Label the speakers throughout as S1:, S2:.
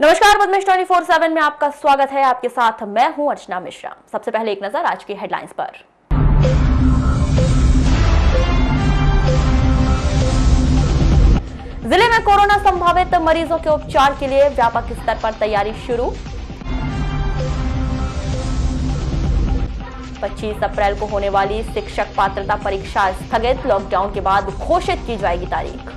S1: नमस्कार, पद्मेश 24/7 में आपका स्वागत है। आपके साथ मैं हूं अर्चना मिश्रा। सबसे पहले एक नजर आज की हेडलाइंस पर। जिले में कोरोना संभावित मरीजों के उपचार के लिए व्यापक स्तर पर तैयारी शुरू। 25 अप्रैल को होने वाली शिक्षक पात्रता परीक्षा स्थगित, लॉकडाउन के बाद घोषित की जाएगी तारीख।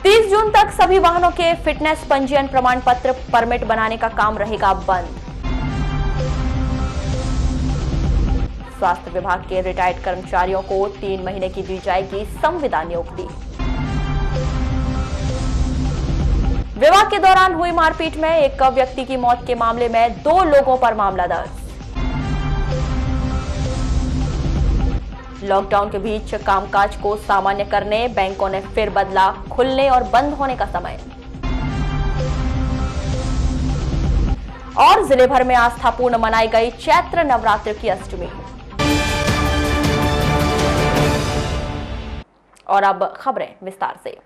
S1: 30 जून तक सभी वाहनों के फिटनेस पंजीयन प्रमाण पत्र परमिट बनाने का काम रहेगा बंद। स्वास्थ्य विभाग के रिटायर्ड कर्मचारियों को 3 महीने की दी जाएगी संविदा नियुक्ति। विवाह के दौरान हुई मारपीट में एक व्यक्ति की मौत के मामले में 2 लोगों पर मामला दर्ज। लॉकडाउन के बीच कामकाज को सामान्य करने बैंकों ने फिर बदला खुलने और बंद होने का समय। और जिले भर में आस्थापूर्ण मनाई गई चैत्र नवरात्र की अष्टमी। और अब खबरें विस्तार से।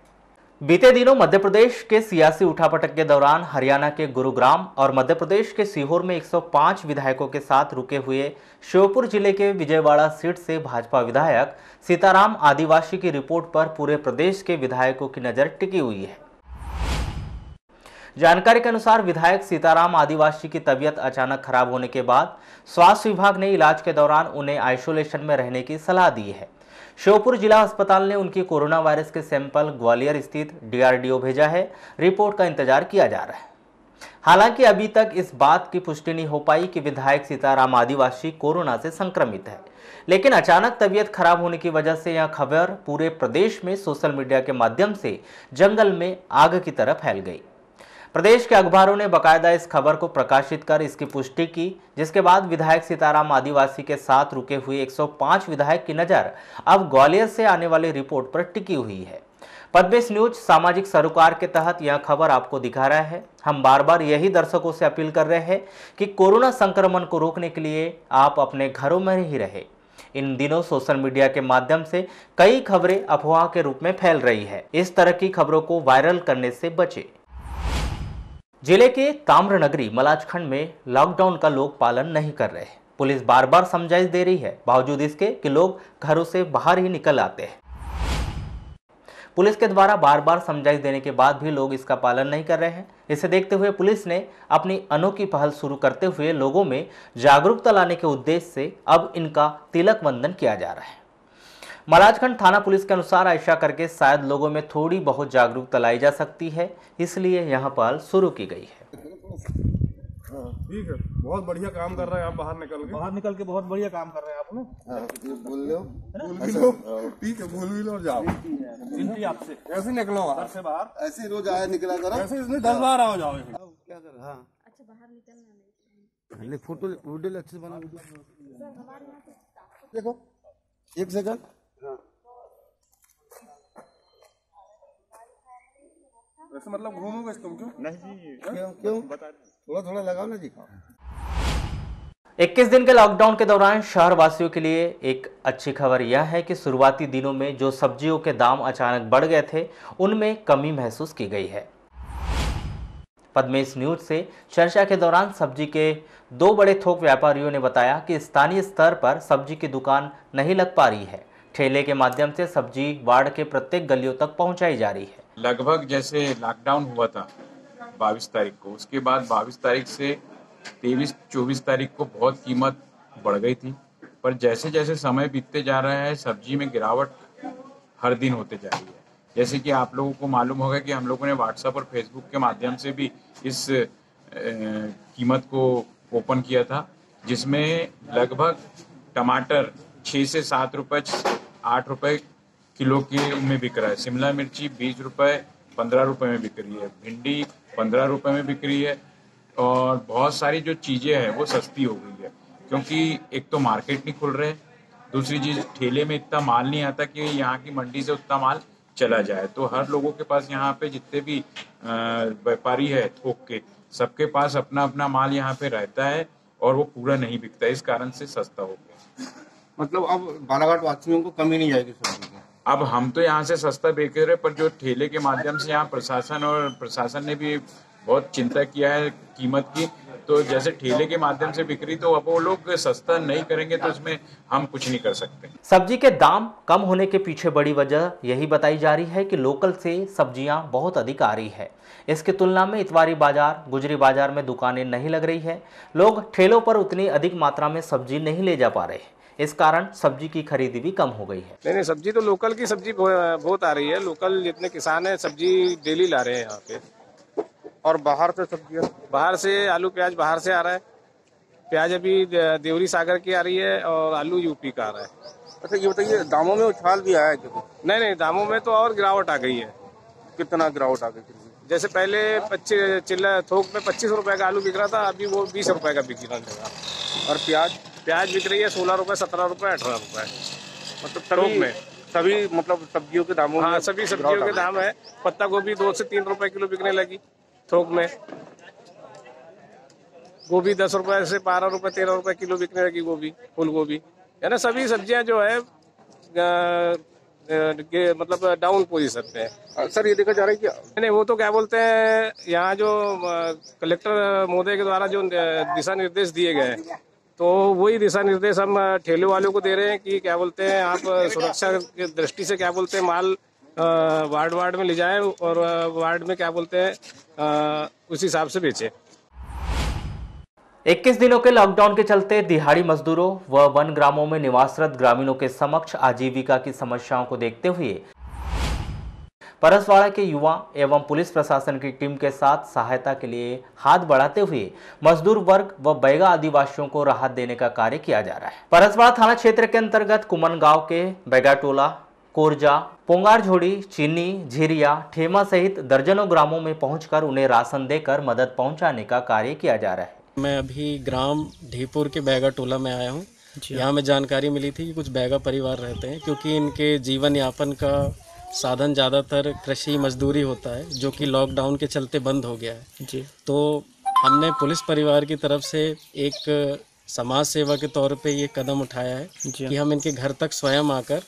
S2: बीते दिनों मध्य प्रदेश के सियासी उठापटक के दौरान हरियाणा के गुरुग्राम और मध्य प्रदेश के सीहोर में 105 विधायकों के साथ रुके हुए श्योपुर जिले के विजयवाड़ा सीट से भाजपा विधायक सीताराम आदिवासी की रिपोर्ट पर पूरे प्रदेश के विधायकों की नजर टिकी हुई है। जानकारी के अनुसार विधायक सीताराम आदिवासी की तबीयत अचानक खराब होने के बाद स्वास्थ्य विभाग ने इलाज के दौरान उन्हें आइसोलेशन में रहने की सलाह दी है। श्योपुर जिला अस्पताल ने उनकी कोरोना वायरस के सैंपल ग्वालियर स्थित डीआरडीओ भेजा है। रिपोर्ट का इंतजार किया जा रहा है। हालांकि अभी तक इस बात की पुष्टि नहीं हो पाई कि विधायक सीताराम आदिवासी कोरोना से संक्रमित है, लेकिन अचानक तबीयत खराब होने की वजह से यह खबर पूरे प्रदेश में सोशल मीडिया के माध्यम से जंगल में आग की तरह फैल गई। प्रदेश के अखबारों ने बकायदा इस खबर को प्रकाशित कर इसकी पुष्टि की, जिसके बाद विधायक सीताराम आदिवासी के साथ रुके हुए 105 विधायक की नजर अब ग्वालियर से आने वाली रिपोर्ट पर टिकी हुई है। पद्मेश न्यूज सामाजिक सरोकार के तहत यह खबर आपको दिखा रहा है। हम बार बार यही दर्शकों से अपील कर रहे हैं कि कोरोना संक्रमण को रोकने के लिए आप अपने घरों में ही रहे। इन दिनों सोशल मीडिया के माध्यम से कई खबरें अफवाह के रूप में फैल रही है। इस तरह की खबरों को वायरल करने से बचें। जिले के ताम्रनगरी मलाजखंड में लॉकडाउन का लोग पालन नहीं कर रहे हैं। पुलिस बार बार समझाइश दे रही है, बावजूद इसके कि लोग घरों से बाहर ही निकल आते हैं। पुलिस के द्वारा बार बार समझाइश देने के बाद भी लोग इसका पालन नहीं कर रहे हैं। इसे देखते हुए पुलिस ने अपनी अनोखी पहल शुरू करते हुए लोगों में जागरूकता लाने के उद्देश्य से अब इनका तिलक वंदन किया जा रहा है। मलाजखंड थाना पुलिस के अनुसार ऐसा करके शायद लोगों में थोड़ी बहुत जागरूकता लाई जा सकती है, इसलिए यहाँ पहल शुरू की गई है।
S3: ठीक है, बहुत बढ़िया काम कर रहे हैं आप। बाहर निकल के बहुत बढ़िया काम कर रहे हैं आप ना। बोल लो ठीक है, बोल भी लो, जाओ आपसे ऐसे निकलो घर से बाहर, ऐसे रोज आया निकला करो, ऐसे 10 बार आओ जाओ। क्या कर रहा? अच्छा, बाहर निकलना, फोटो वीडियो अच्छे बना। देखो 1 सेकंड। वैसे मतलब घूमोगे तुम? क्यों नहीं जी, क्यों बता, थोड़ा लगाओ ना जी।
S2: 21 दिन के लॉकडाउन के दौरान शहर वासियों के लिए एक अच्छी खबर यह है कि शुरुआती दिनों में जो सब्जियों के दाम अचानक बढ़ गए थे, उनमें कमी महसूस की गई है। पद्मेश न्यूज से चर्चा के दौरान सब्जी के 2 बड़े थोक व्यापारियों ने बताया कि स्थानीय स्तर पर सब्जी की दुकान नहीं लग पा रही है। ठेले के माध्यम से सब्जी वार्ड के प्रत्येक गलियों तक पहुंचाई जा रही है।
S4: लगभग जैसे लॉकडाउन हुआ था 22 तारीख को, उसके बाद 22 तारीख से 23-24 तारीख को बहुत कीमत बढ़ गई थी, पर जैसे जैसे समय बीतते जा रहा है सब्जी में गिरावट हर दिन होते जा रही है। जैसे कि आप लोगों को मालूम होगा कि हम लोगों ने व्हाट्सएप और फेसबुक के माध्यम से भी इस कीमत को ओपन किया था, जिसमें लगभग टमाटर 6 से 7 रुपये 8 रुपये किलो के में बिक रहा है। शिमला मिर्ची 20 रुपये 15 रुपये में बिक रही है। भिंडी 15 रुपये में बिक रही है। और बहुत सारी जो चीज़ें हैं वो सस्ती हो गई है, क्योंकि एक तो मार्केट नहीं खुल रहे, दूसरी चीज़ ठेले में इतना माल नहीं आता कि यहाँ की मंडी से उतना माल चला जाए। तो हर लोगों के पास यहाँ पे जितने भी व्यापारी है थोक के, सबके पास अपना अपना माल यहाँ पे रहता है और वो पूरा नहीं बिकता, इस कारण से सस्ता हो गया।
S3: मतलब अब बालाघाट वासियों को कमी नहीं जाएगी सब्जी की?
S4: अब हम तो यहाँ से सस्ता बेच रहे, पर जो ठेले के माध्यम से यहाँ प्रशासन ने भी बहुत चिंता किया है कीमत की। तो जैसे ठेले के माध्यम से बिक्री, तो अब वो लोग सस्ता नहीं करेंगे तो इसमें हम कुछ नहीं कर सकते।
S2: सब्जी के दाम कम होने के पीछे बड़ी वजह यही बताई जा रही है कि लोकल से सब्जियां बहुत अधिक आ रही है। इसकी तुलना में इतवारी बाजार, गुजरी बाजार में दुकानें नहीं लग रही है। लोग ठेलों पर उतनी अधिक मात्रा में सब्जी नहीं ले जा पा रहे हैं। इस कारण सब्जी की खरीदी भी कम हो गई है।
S5: नहीं, सब्जी तो लोकल की सब्जी बहुत आ रही है। लोकल जितने किसान हैं सब्जी डेली ला रहे हैं यहाँ पे।
S3: और बाहर से सब्जियाँ,
S5: बाहर से आलू प्याज बाहर से आ रहा है। प्याज अभी देवरी सागर की आ रही है और आलू यूपी का आ रहा है।
S3: अच्छा ये बताइए, दामों में उछाल भी आया है क्या?
S5: नहीं, दामों में तो और गिरावट आ गई है।
S3: कितना गिरावट आ गई?
S5: जैसे पहले 25 चिल्ला थोक में 25 रुपए का आलू बिक रहा था, अभी वो 20 रुपए का बिक रहा है।
S3: और
S5: प्याज बिक रही है 16 रुपए, 17 रुपए, 18 रुपए,
S3: मतलब
S5: थोक में
S3: सभी मतलब सब्जियों के दामों में?
S5: हाँ, सभी सब्जियों के दाम है। पत्ता गोभी 2 से 3 रुपए किलो बिकने लगी थोक में। गोभी 10 रुपए से 12 रुपए, 13 रुपए किलो बिकने लगी गोभी, फूल गोभी, है ना। सभी सब्जियां जो है मतलब डाउन पोजीशन पे है।
S3: सर ये देखा जा रहा है कि
S5: नहीं, वो तो क्या बोलते हैं, यहाँ जो कलेक्टर महोदय के द्वारा जो दिशा निर्देश दिए गए, तो वही दिशा निर्देश हम ठेले वालों को दे रहे हैं कि क्या बोलते हैं, आप सुरक्षा की दृष्टि से क्या बोलते हैं माल वार्ड में ले जाएं और वार्ड में क्या बोलते हैं उस हिसाब से बेचें।
S2: 21 दिनों के लॉकडाउन के चलते दिहाड़ी मजदूरों व वन ग्रामों में निवासरत ग्रामीणों के समक्ष आजीविका की समस्याओं को देखते हुए परसवाड़ा के युवा एवं पुलिस प्रशासन की टीम के साथ सहायता के लिए हाथ बढ़ाते हुए मजदूर वर्ग व बैगा आदिवासियों को राहत देने का कार्य किया जा रहा है। परसवाड़ा थाना क्षेत्र के अंतर्गत कुमन गांव के बैगाटोला, कोरजा, पोंगारझोड़ी, चीनी, झिरिया, ठेमा सहित दर्जनों ग्रामों में पहुंचकर उन्हें राशन देकर मदद पहुंचाने का कार्य किया जा रहा है।
S6: मैं अभी ग्राम ढीपुर के बैगा टोला में आया हूँ। यहाँ में जानकारी मिली थी कि कुछ बैगा परिवार रहते हैं, क्योंकि इनके जीवन यापन का साधन ज़्यादातर कृषि मजदूरी होता है, जो कि लॉकडाउन के चलते बंद हो गया है जी। तो हमने पुलिस परिवार की तरफ से एक समाज सेवा के तौर पे ये कदम उठाया है कि हम इनके घर तक स्वयं आकर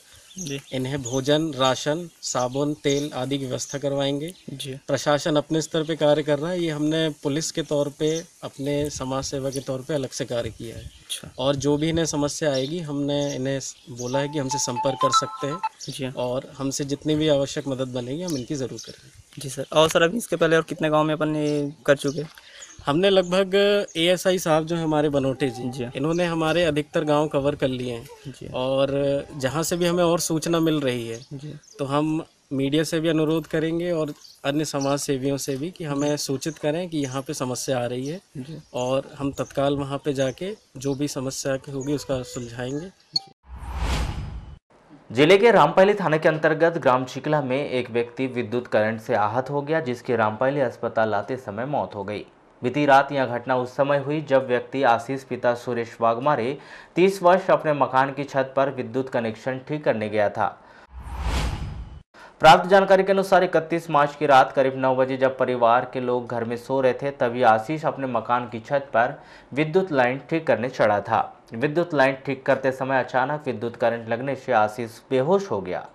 S6: इन्हें भोजन, राशन, साबुन, तेल आदि की व्यवस्था करवाएंगे जी। प्रशासन अपने स्तर पे कार्य कर रहा है, ये हमने पुलिस के तौर पे अपने समाज सेवा के तौर पे अलग से कार्य किया है। अच्छा। और जो भी इन्हें समस्या आएगी हमने इन्हें बोला है कि हमसे संपर्क कर सकते हैं जी, और हमसे जितनी भी आवश्यक मदद बनेगी हम इनकी ज़रूर करेंगे जी सर। और सर अभी इसके पहले और कितने गाँव में अपन ये कर चुके हैं? हमने लगभग ASI साहब जो हमारे बनोटे जी, इन्होंने हमारे अधिकतर गांव कवर कर लिए हैं जी। और जहां से भी हमें और सूचना मिल रही है जी, तो हम मीडिया से भी अनुरोध करेंगे और अन्य समाज सेवियों से भी कि हमें सूचित करें कि यहाँ पे समस्या आ रही है जी, और हम तत्काल वहाँ पे जाके जो भी समस्या होगी उसका सुलझाएंगे।
S2: जिले के रामपहली थाने के अंतर्गत ग्राम चिकला में एक व्यक्ति विद्युत करंट से आहत हो गया, जिसकी रामपहली अस्पताल लाते समय मौत हो गई। बीती रात यह घटना उस समय हुई जब व्यक्ति आशीष पिता सुरेश वाघमारे 30 वर्ष अपने मकान की छत पर विद्युत कनेक्शन ठीक करने गया था। प्राप्त जानकारी के अनुसार 31 मार्च की रात करीब 9 बजे जब परिवार के लोग घर में सो रहे थे, तभी आशीष अपने मकान की छत पर विद्युत लाइन ठीक करने चढ़ा था। विद्युत लाइन ठीक करते समय अचानक विद्युत करंट लगने से आशीष बेहोश हो गया।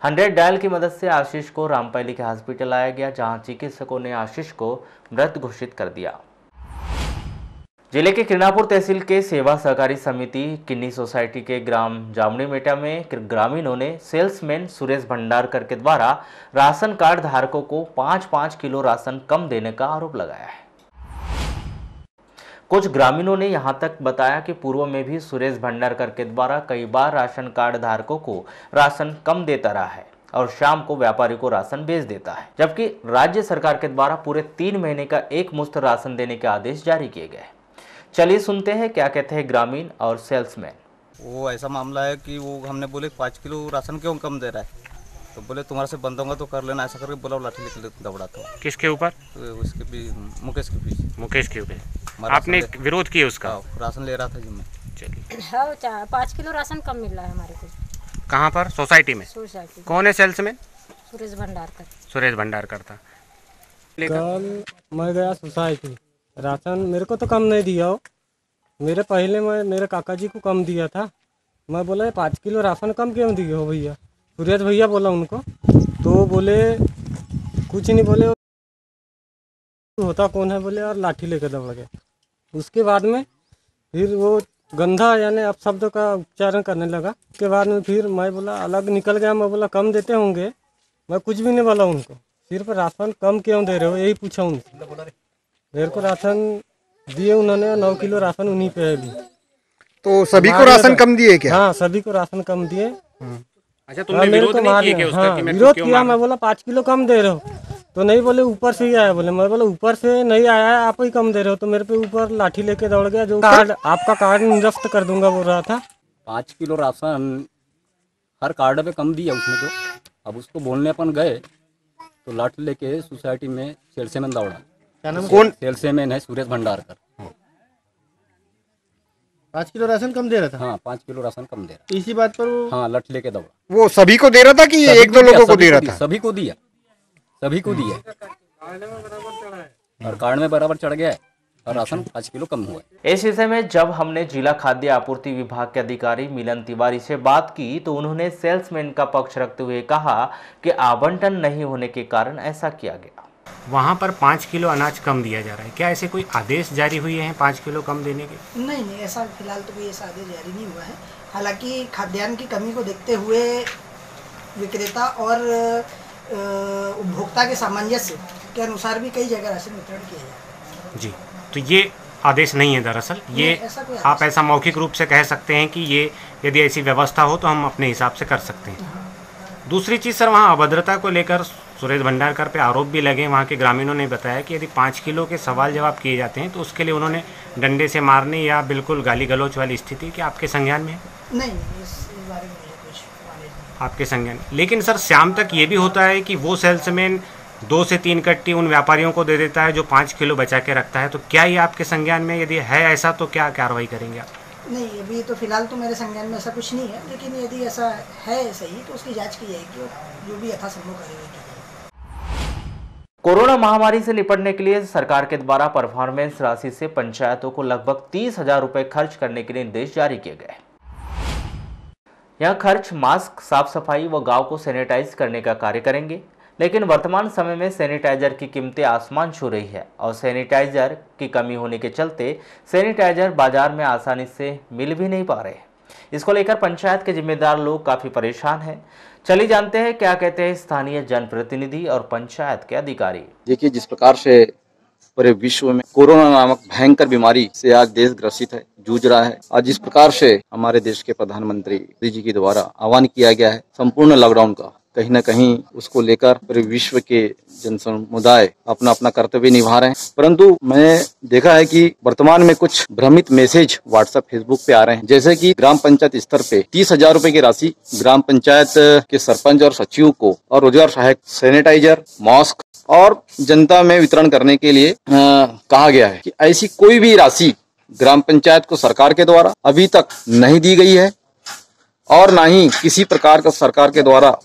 S2: 100 डायल की मदद से आशीष को रामपहली के हॉस्पिटल लाया गया, जहां चिकित्सकों ने आशीष को मृत घोषित कर दिया। जिले के किरणापुर तहसील के सेवा सहकारी समिति किन्नी सोसाइटी के ग्राम जामनी मेटा में ग्रामीणों ने सेल्समैन सुरेश भंडारकर के द्वारा राशन कार्ड धारकों को 5-5 किलो राशन कम देने का आरोप लगाया है। कुछ ग्रामीणों ने यहां तक बताया कि पूर्व में भी सुरेश भंडारकर के द्वारा कई बार राशन कार्ड धारकों को राशन कम देता रहा है और शाम को व्यापारी को राशन बेच देता है, जबकि राज्य सरकार के द्वारा पूरे 3 महीने का एक मुश्त राशन देने के आदेश जारी किए गए। चलिए सुनते हैं क्या कहते हैं ग्रामीण और सेल्समैन।
S7: वो ऐसा मामला है कि वो हमने बोले 5 किलो राशन क्यों कम दे रहा है, तो बोले तुम्हारे से बंद होगा तो कर लेना, ऐसा करके बोला, लाठी लेके दौड़ाता हूँ।
S8: किसके ऊपर?
S7: तो उसके भी मुकेश के पीछे।
S8: मुकेश के ऊपर आपने विरोध किया उसका?
S7: राशन ले रहा था जी मैं।
S8: चलिए,
S9: हाँ 5 किलो राशन कम मिल रहा है हमारे को।
S8: कहाँ पर? सोसाइटी में।
S9: सोसाइटी।
S8: कौन है सेल्समैन?
S9: सुरेश भंडारकर।
S8: सुरेश भंडारकर था।
S10: कल मैं गया सोसाइटी, राशन मेरे को तो कम नहीं दिया हो, मेरे पहले मैं मेरे काका जी को कम दिया था। मैं बोला 5 किलो राशन कम क्यों दिए हो भैया? सूरज भैया बोला उनको, तो बोले कुछ नहीं, बोले होता कौन है, बोले और लाठी लेकर दौड़ गए। उसके बाद में फिर वो गंधा यानी अपशब्द का उच्चारण करने लगा। उसके बाद में फिर मैं बोला अलग निकल गया। मैं बोला कम देते होंगे, मैं कुछ भी नहीं बोला उनको, सिर्फ राशन कम क्यों दे रहे हो यही पूछा उनसे। मेरे को राशन दिए उन्होंने, 9 किलो राशन उन्हीं पे है अभी।
S11: तो सभी को राशन कम दिए क्या?
S10: हाँ, सभी को राशन कम दिए।
S8: अच्छा, तुमने विरोध नहीं किया क्या उसका कि मैं
S10: विरोध किया, मैं बोला 5 किलो कम दे रहे हो, तो नहीं, बोले ऊपर से ही आया। बोले मैं बोला ऊपर से नहीं आया है, आप ही कम दे रहे हो। तो मेरे पे ऊपर लाठी लेके दौड़ गया। जो कार्ड, आपका कार्ड निरस्त कर दूंगा बोल रहा था।
S12: 5 किलो राशन हर कार्ड पे कम दिया उसने। तो अब उसको बोलने अपन गए तो लाठी लेके सोसाइटी में सेल्समैन दौड़ा।
S11: कौन
S12: सेल्समैन है? सुरेश भंडारकर।
S11: 5 किलो राशन कम दे रहा था?
S12: हाँ, 5 किलो राशन कम दे रहा।
S11: इसी बात पर
S12: हाँ, लाठी लेके दौड़ा।
S11: वो सभी को दे रहा था कि एक दो लोगों को दे रहा था?
S12: सभी को दिया, सभी को दिया। और कार्ड में बराबर चढ़ गया है और राशन 5 किलो कम हुआ।
S2: इस विषय में जब हमने जिला खाद्य आपूर्ति विभाग के अधिकारी मिलन तिवारी से बात की तो उन्होंने सेल्समैन का पक्ष रखते हुए कहा कि आवंटन नहीं होने के कारण ऐसा किया गया।
S8: वहाँ पर 5 किलो अनाज कम दिया जा रहा है, क्या ऐसे कोई आदेश जारी हुए हैं 5 किलो कम देने के?
S13: नहीं, ऐसा फिलहाल तो कोई ऐसा आदेश जारी नहीं हुआ है। हालांकि खाद्यान्न की कमी को देखते हुए विक्रेता और उपभोक्ता के सामंजस्य के अनुसार भी कई जगह राशन वितरण किया जाए।
S8: जी, तो ये आदेश नहीं है दरअसल, ये आप ऐसा मौखिक रूप से कह सकते हैं कि ये यदि ऐसी व्यवस्था हो तो हम अपने हिसाब से कर सकते हैं। दूसरी चीज़ सर, वहाँ अभद्रता को लेकर सुरेश भंडारकर पे आरोप भी लगे। वहाँ के ग्रामीणों ने बताया कि यदि 5 किलो के सवाल जवाब किए जाते हैं तो उसके लिए उन्होंने डंडे से मारने या बिल्कुल गाली गलौच वाली स्थिति कि आपके संज्ञान में है?
S13: नहीं, इस बारे में मुझे कुछ नॉलेज नहीं।
S8: आपके संज्ञान। लेकिन सर शाम तक ये भी होता है कि वो सेल्समैन 2 से 3 कट्टी उन व्यापारियों को दे देता है जो 5 किलो बचा के रखता है। तो क्या ये आपके संज्ञान में यदि है ऐसा तो क्या कार्रवाई करेंगे आप?
S13: नहीं, अभी तो फिलहाल तो मेरे संज्ञान में ऐसा कुछ नहीं है, लेकिन यदि ऐसा है सही तो उसकी जांच की जाएगी और जो भी यथासंभव कार्रवाई की जाएगी।
S2: कोरोना महामारी से निपटने के लिए सरकार के द्वारा परफॉर्मेंस राशि से पंचायतों को लगभग 30,000 रुपए खर्च करने के निर्देश जारी किए गए। यह खर्च मास्क, साफ सफाई व गांव को सैनिटाइज करने का कार्य करेंगे। लेकिन वर्तमान समय में सैनिटाइजर की कीमतें आसमान छू रही है और सैनिटाइजर की कमी होने के चलते सैनिटाइजर बाजार में आसानी से मिल भी नहीं पा रहे। इसको लेकर पंचायत के जिम्मेदार लोग काफी परेशान हैं। चलिए जानते हैं क्या कहते हैं स्थानीय जनप्रतिनिधि और पंचायत के अधिकारी।
S14: देखिए, जिस प्रकार से पूरे विश्व में कोरोना नामक भयंकर बीमारी से आज देश ग्रसित है, जूझ रहा है। आज जिस प्रकार से हमारे देश के प्रधानमंत्री मोदी जी के द्वारा आह्वान किया गया है संपूर्ण लॉकडाउन का, कहीं न कहीं उसको लेकर पूरे विश्व के जन समुदाय अपना अपना कर्तव्य निभा रहे हैं। परंतु मैं देखा है कि वर्तमान में कुछ भ्रमित मैसेज व्हाट्सएप, फेसबुक पे आ रहे हैं, जैसे कि ग्राम पंचायत स्तर पे 30,000 रुपए की राशि ग्राम पंचायत के सरपंच और सचिव को और रोजगार सहायक सैनिटाइजर, मास्क और जनता में वितरण करने के लिए कहा गया है कि ऐसी कोई भी राशि ग्राम पंचायत को सरकार के द्वारा अभी तक नहीं दी गई है और न ही किसी प्रकार का सरकार के द्वारा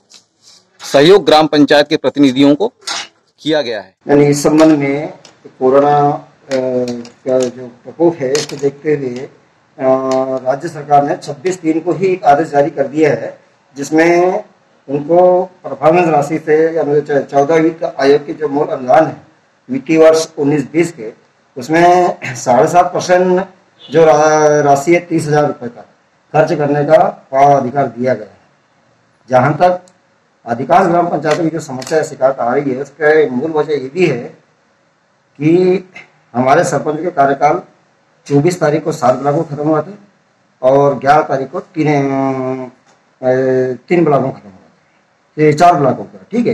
S14: सहयोग ग्राम पंचायत के प्रतिनिधियों को किया गया है।
S15: यानी इस संबंध में कोरोना का जो प्रकोप है इसको देखते हुए राज्य सरकार ने 26/3 को ही एक आदेश जारी कर दिया है, जिसमें उनको परफॉर्मेंस राशि से 14 वित्त आयोग के जो मूल अनुदान है वित्तीय वर्ष 19-20 के, उसमें 7.5% जो राशि है 30,000 रुपये का खर्च करने का अधिकार दिया गया है। जहाँ तक अधिकांश ग्राम पंचायतों की जो समस्या शिकायत आ रही है उसका मूल वजह ये भी है कि हमारे सरपंच के कार्यकाल 24 तारीख को 7 ब्लॉकों खत्म हुआ था और 11 तारीख को 3 ब्लॉकों खत्म हुआ था, 4 ब्लॉकों का। ठीक है,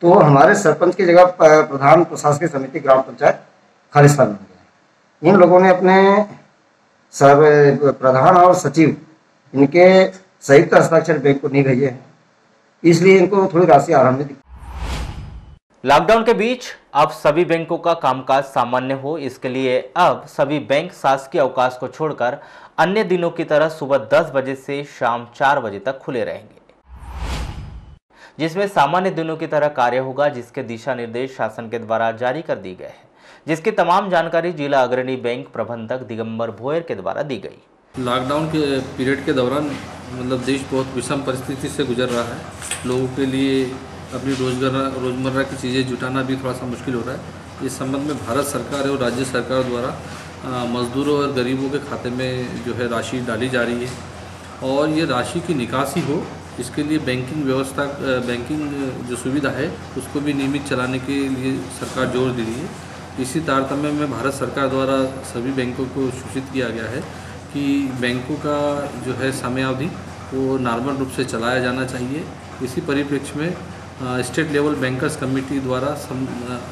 S15: तो हमारे सरपंच की जगह प्रधान प्रशासकीय समिति ग्राम पंचायत खालिस्तान बन गया। इन लोगों ने अपने प्रधान और सचिव इनके संयुक्त हस्ताक्षर बैंक को नहीं भेजे हैं, इसलिए इनको थोड़ी राशि आराम में।
S2: लॉकडाउन के बीच अब सभी बैंकों का कामकाज सामान्य हो, इसके लिए अब सभी बैंक शासकीय अवकाश को छोड़कर अन्य दिनों की तरह सुबह 10 बजे से शाम 4 बजे तक खुले रहेंगे, जिसमें सामान्य दिनों की तरह कार्य होगा, जिसके दिशा निर्देश शासन के द्वारा जारी कर दी गए हैं, जिसकी तमाम जानकारी जिला अग्रणी बैंक प्रबंधक दिगंबर भोयर के द्वारा दी गई।
S16: लॉकडाउन के पीरियड के दौरान मतलब देश बहुत विषम परिस्थिति से गुजर रहा है। लोगों के लिए अपनी रोज़मर्रा की चीज़ें जुटाना भी थोड़ा सा मुश्किल हो रहा है। इस संबंध में भारत सरकार और राज्य सरकार द्वारा मज़दूरों और गरीबों के खाते में जो है राशि डाली जा रही है और ये राशि की निकासी हो, इसके लिए बैंकिंग व्यवस्था, बैंकिंग जो सुविधा है उसको भी नियमित चलाने के लिए सरकार जोर दे रही है। इसी तारतम्य में भारत सरकार द्वारा सभी बैंकों को सूचित किया गया है कि बैंकों का जो है समयावधि वो नॉर्मल रूप से चलाया जाना चाहिए। इसी परिप्रेक्ष्य में स्टेट लेवल बैंकर्स कमेटी द्वारा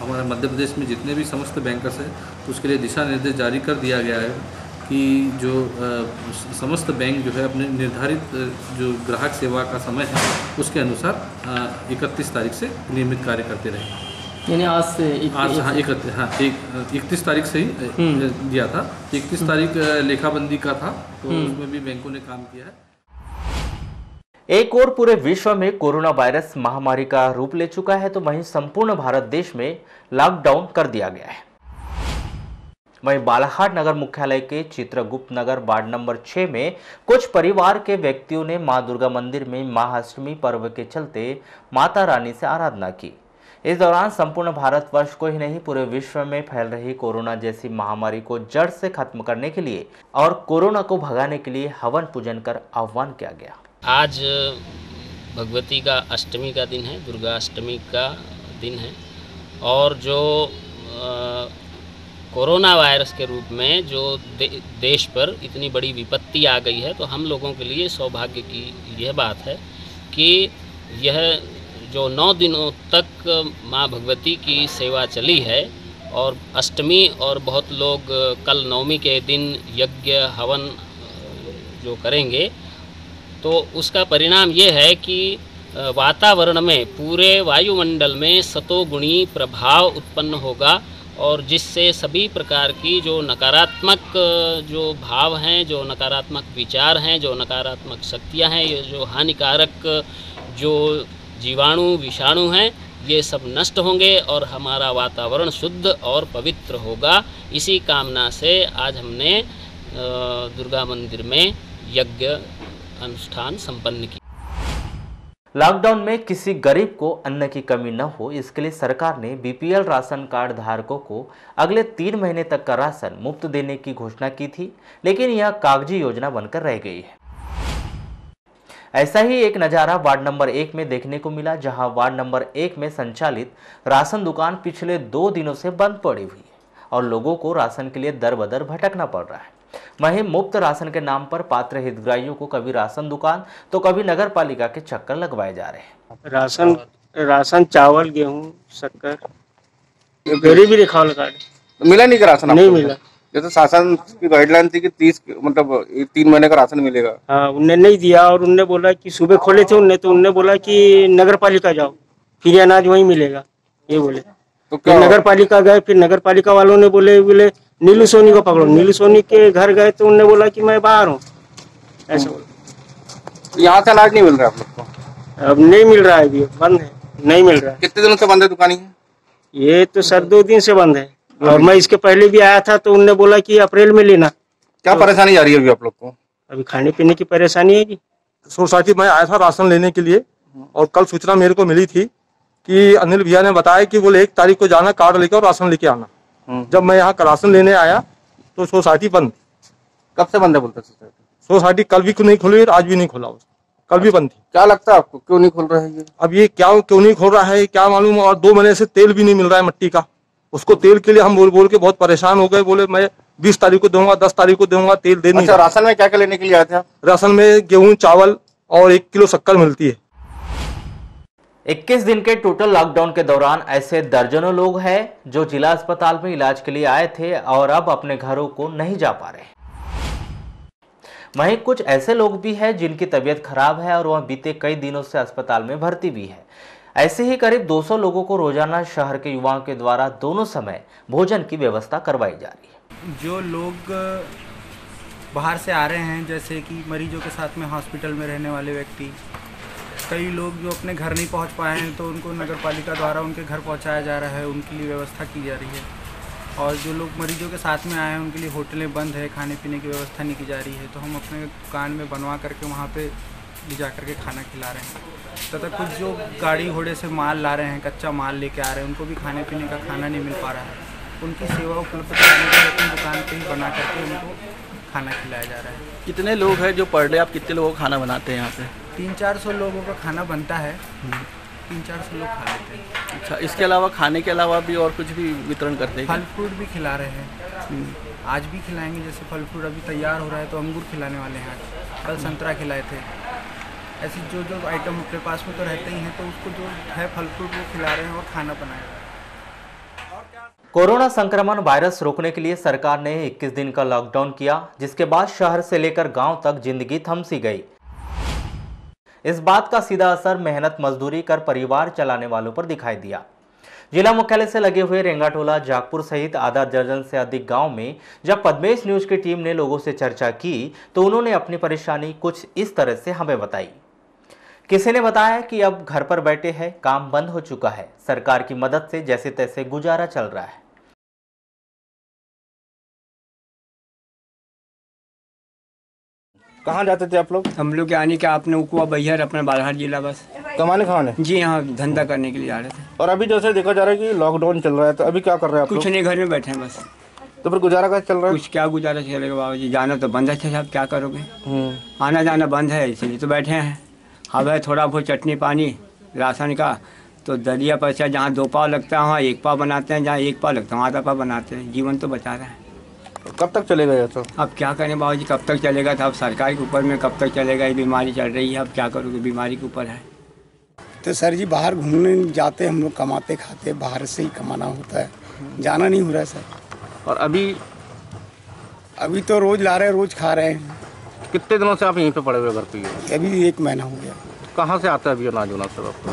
S16: हमारे मध्य प्रदेश में जितने भी समस्त बैंकर्स हैं उसके लिए दिशा निर्देश जारी कर दिया गया है कि जो समस्त बैंक जो है अपने निर्धारित जो ग्राहक सेवा का समय है उसके अनुसार 31 तारीख से नियमित कार्य करते रहें।
S17: यानी आज से
S16: 31 तारीख से ही दिया था। 31 तारीख लेखाबंदी का था तो उसमें भी बैंकों ने काम किया है।
S2: एक और पूरे विश्व में कोरोना वायरस महामारी का रूप ले चुका है तो वहीं संपूर्ण भारत देश में लॉकडाउन कर दिया गया है। वहीं बालाघाट नगर मुख्यालय के चित्रगुप्त नगर वार्ड नंबर 6 में कुछ परिवार के व्यक्तियों ने मां दुर्गा मंदिर में महाअष्टमी पर्व के चलते माता रानी से आराधना की। इस दौरान संपूर्ण भारतवर्ष को ही नहीं पूरे विश्व में फैल रही कोरोना जैसी महामारी को जड़ से खत्म करने के लिए और कोरोना को भगाने के लिए हवन पूजन कर आह्वान किया गया।
S18: आज भगवती का अष्टमी का दिन है, दुर्गा अष्टमी का दिन है और जो कोरोना वायरस के रूप में जो देश पर इतनी बड़ी विपत्ति आ गई है तो हम लोगों के लिए सौभाग्य की यह बात है कि यह जो 9 दिनों तक माँ भगवती की सेवा चली है और अष्टमी और बहुत लोग कल नवमी के दिन यज्ञ हवन जो करेंगे तो उसका परिणाम ये है कि वातावरण में पूरे वायुमंडल में सतोगुणी प्रभाव उत्पन्न होगा और जिससे सभी प्रकार की जो नकारात्मक जो भाव हैं, जो नकारात्मक विचार हैं, जो नकारात्मक शक्तियां हैं, ये जो हानिकारक जो जीवाणु विषाणु हैं, ये सब नष्ट होंगे और हमारा वातावरण शुद्ध और पवित्र होगा। इसी कामना से आज हमने दुर्गा मंदिर में यज्ञ अनुष्ठान संपन्न किया।
S2: लॉकडाउन में किसी गरीब को अन्न की कमी न हो इसके लिए सरकार ने बीपीएल राशन कार्ड धारकों को अगले 3 महीने तक का राशन मुफ्त देने की घोषणा की थी, लेकिन यह कागजी योजना बनकर रह गई है। ऐसा ही एक नज़ारा वार्ड नंबर 1 में देखने को मिला, जहां वार्ड नंबर 1 में संचालित राशन दुकान पिछले 2 दिनों से बंद पड़ी हुई है और लोगों को राशन के लिए दर बदर भटकना पड़ रहा है। वहीं मुफ्त राशन के नाम पर पात्र हितग्राहियों को कभी राशन दुकान तो कभी नगर पालिका के चक्कर लगवाए जा रहे हैं।
S10: राशन चावल, गेहूं, शक्कर, गरीबी रेखा वाला कार्ड
S11: मिला नहीं का राशन?
S10: नहीं मिला।
S11: जैसे शासन की गाइडलाइन थी कि 3 महीने का राशन मिलेगा।
S10: हाँ, उनने नहीं दिया और उनने बोला कि सुबह खोले थे उनने बोला कि नगर पालिका जाओ फिर अनाज वहीं मिलेगा, ये बोले। तो फिर नगर पालिका गए, फिर नगर पालिका वालों ने बोले नीलू सोनी को पकड़ो। नीलू सोनी के घर गए तो उनने बोला कि मैं बाहर हूँ, ऐसा बोला।
S11: यहाँ से अनाज नहीं मिल रहा आप लोग को?
S10: अब नहीं मिल रहा है, अभी बंद है, नहीं मिल रहा है।
S11: कितने दिनों से बंद है दुकान?
S10: ये तो सर 2 दिन से बंद है और मैं इसके पहले भी आया था तो उनने बोला कि अप्रैल में लेना।
S11: क्या परेशानी आ रही है अभी आप लोग को?
S10: अभी खाने पीने की परेशानी है जी।
S3: सोसाइटी में आया था राशन लेने के लिए और कल सूचना मेरे को मिली थी कि अनिल भैया ने बताया कि बोले 1 तारीख को जाना, कार्ड लेकर और राशन लेके आना। जब मैं यहाँ राशन लेने आया तो सोसाइटी बंद।
S11: कब से बंद है बोलते?
S3: सोसाइटी कल भी नहीं खुली, आज भी नहीं खुला, कल भी बंद थी।
S11: क्या लगता है आपको क्यों नहीं खुल रहा है ये?
S3: अब ये क्यों नहीं खोल रहा है क्या मालूम। और 2 महीने से तेल भी नहीं मिल रहा है मट्टी का। उसको तेल के लिए हम बोल के बहुत परेशान हो गए। बोले मैं 20 तारीख को दूंगा, 10 तारीख को दूंगा, तेल दे नहीं।
S11: अच्छा, राशन में क्या क्या लेने के लिए आए थे?
S3: राशन में गेहूं, चावल और 1 किलो शक्कर मिलती है।
S2: 21 दिन के टोटल लॉकडाउन के दौरान ऐसे दर्जनों लोग हैं जो जिला अस्पताल में इलाज के लिए आए थे और अब अपने घरों को नहीं जा पा रहे। वहीं कुछ ऐसे लोग भी हैं जिनकी तबीयत खराब है और वह बीते कई दिनों से अस्पताल में भर्ती भी है। ऐसे ही करीब 200 लोगों को रोजाना शहर के युवाओं के द्वारा दोनों समय भोजन की व्यवस्था करवाई जा रही है।
S19: जो लोग बाहर से आ रहे हैं, जैसे कि मरीजों के साथ में हॉस्पिटल में रहने वाले व्यक्ति, कई लोग जो अपने घर नहीं पहुंच पाए हैं तो उनको नगर पालिका द्वारा उनके घर पहुंचाया जा रहा है, उनके लिए व्यवस्था की जा रही है। और जो लोग मरीजों के साथ में आए हैं उनके लिए होटलें बंद है, खाने पीने की व्यवस्था नहीं की जा रही है, तो हम अपने दुकान में बनवा करके वहाँ पे ले जा करके खाना खिला रहे हैं। तथा कुछ जो गाड़ी घोड़े से माल ला रहे हैं, कच्चा माल लेके आ रहे हैं, उनको भी खाने पीने का खाना नहीं मिल पा रहा है। उनकी सेवा उपलब्ध कराने के लिए अपनी दुकान पर ही बना करके उनको खाना खिलाया जा रहा है।
S17: कितने लोग हैं जो पर डे आप कितने लोगों का खाना बनाते हैं यहाँ पे?
S19: 300-400 लोगों का खाना बनता है, 300-400 लोग खा लेते हैं।
S17: अच्छा, इसके अलावा खाने के अलावा भी और कुछ भी वितरण करते हैं?
S19: फल फ्रूट भी खिला रहे हैं, आज भी खिलाएंगे। जैसे फल फ्रूट अभी तैयार हो रहा है तो अंगूर खिलाने वाले हैं, आज कल संतरा खिलाए थे। ऐसे जो जो आइटम अपने पास में तो रहते ही हैं, तो उसको जो है फल फ्रूट वो खिला रहे हैं और खाना बना रहे हैं।
S2: कोरोना संक्रमण वायरस रोकने के लिए सरकार ने 21 दिन का लॉकडाउन किया, जिसके बाद शहर से लेकर गांव तक जिंदगी थम सी गई। इस बात का सीधा असर मेहनत मजदूरी कर परिवार चलाने वालों पर दिखाई दिया। जिला मुख्यालय से लगे हुए रेंगाटोला, जागपुर सहित आधा दर्जन से अधिक गांव में जब पद्मेश न्यूज की टीम ने लोगों से चर्चा की तो उन्होंने अपनी परेशानी कुछ इस तरह से हमें बताई। किसी ने बताया कि अब घर पर बैठे हैं, काम बंद हो चुका है, सरकार की मदद से जैसे तैसे गुजारा चल रहा है।
S11: कहाँ जाते थे आप लोग?
S20: हम लोग यानी कि आपने उकुआ बैहर अपना बालाघाट जिला बस
S11: कमाने खाने?
S20: जी हाँ, धंधा करने के लिए जा रहे थे।
S11: और अभी जैसे देखा जा रहा है कि लॉकडाउन चल रहा है, तो अभी क्या कर रहे हैं आप लोग?
S20: कुछ नहीं, घर में बैठे हैं बस।
S11: तो फिर गुजारा कैसे चल रहा है?
S20: कुछ क्या गुजारा चलेगा बाबा जी, जाना तो बंद है साहब, क्या करोगे, आना जाना बंद है, इसीलिए तो बैठे हैं। अब है थोड़ा बहुत चटनी पानी राशन का, तो दलिया पैसा जहाँ 2 पाव लगता है वहाँ 1 पाव बनाते हैं, जहाँ 1 पाव लगता है वहाँ आधा पाव बनाते हैं, जीवन तो बचा रहे हैं।
S11: कब तक चलेगा ये तो?
S20: अब क्या करें बाबा जी, कब तक चलेगा था, अब सरकार के ऊपर में कब तक चलेगा, ये बीमारी चल रही है, अब क्या करोगे, बीमारी के ऊपर है।
S21: तो सर जी बाहर घूमने जाते हम लोग, कमाते खाते बाहर से ही कमाना होता है, जाना नहीं हो रहा है सर।
S11: और अभी
S21: तो रोज ला रहे हैं, रोज खा रहे हैं।
S11: कितने दिनों से आप यहीं पे पड़े हुए घर पे?
S21: अभी 1 महीना हो गया।
S11: कहाँ से आता है अभी अनाज उनाज सब आपको?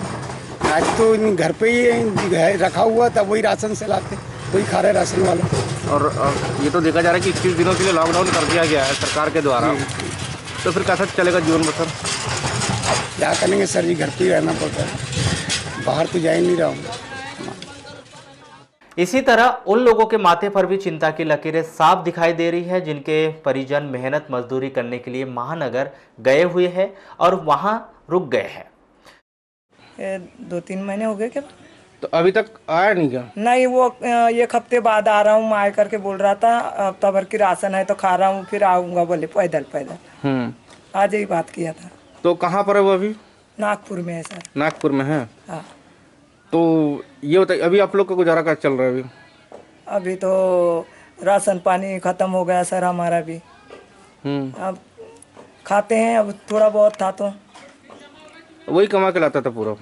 S21: आज तो घर पे ही रखा हुआ था, वही राशन से लाते, वही खा रहे राशन वाला।
S11: और ये तो देखा जा रहा है कि 21 दिनों के लिए लॉकडाउन कर दिया गया है सरकार के द्वारा, तो फिर कैसा चलेगा जीवन बसर?
S21: क्या करेंगे सर जी, घर पे ही रहना पड़ता है, बाहर तो जा ही नहीं रहा हूँ।
S2: इसी तरह उन लोगों के माथे पर भी चिंता की लकीरें साफ दिखाई दे रही है जिनके परिजन मेहनत मजदूरी करने के लिए महानगर गए हुए हैं और वहां रुक गए हैं।
S22: 2-3 महीने हो गए क्या?
S11: तो अभी तक आया नहीं क्या?
S22: नहीं, वो 1 हफ्ते बाद आ रहा हूँ, मैं आए करके बोल रहा था हफ्ता भर की राशन है तो खा रहा हूँ, फिर आऊँगा बोले पैदल। आज ही बात किया था।
S11: तो कहाँ पर है वो अभी?
S22: नागपुर में है सर।
S11: नागपुर में है?
S22: हाँ।
S11: तो ये बताइए अभी आप लोग का गुजारा कैसे चल रहा है?
S22: अभी तो राशन पानी खत्म हो गया सर हमारा भी। अब खाते हैं, अब थोड़ा बहुत था तो
S11: वही कमा के लाता था पूरा?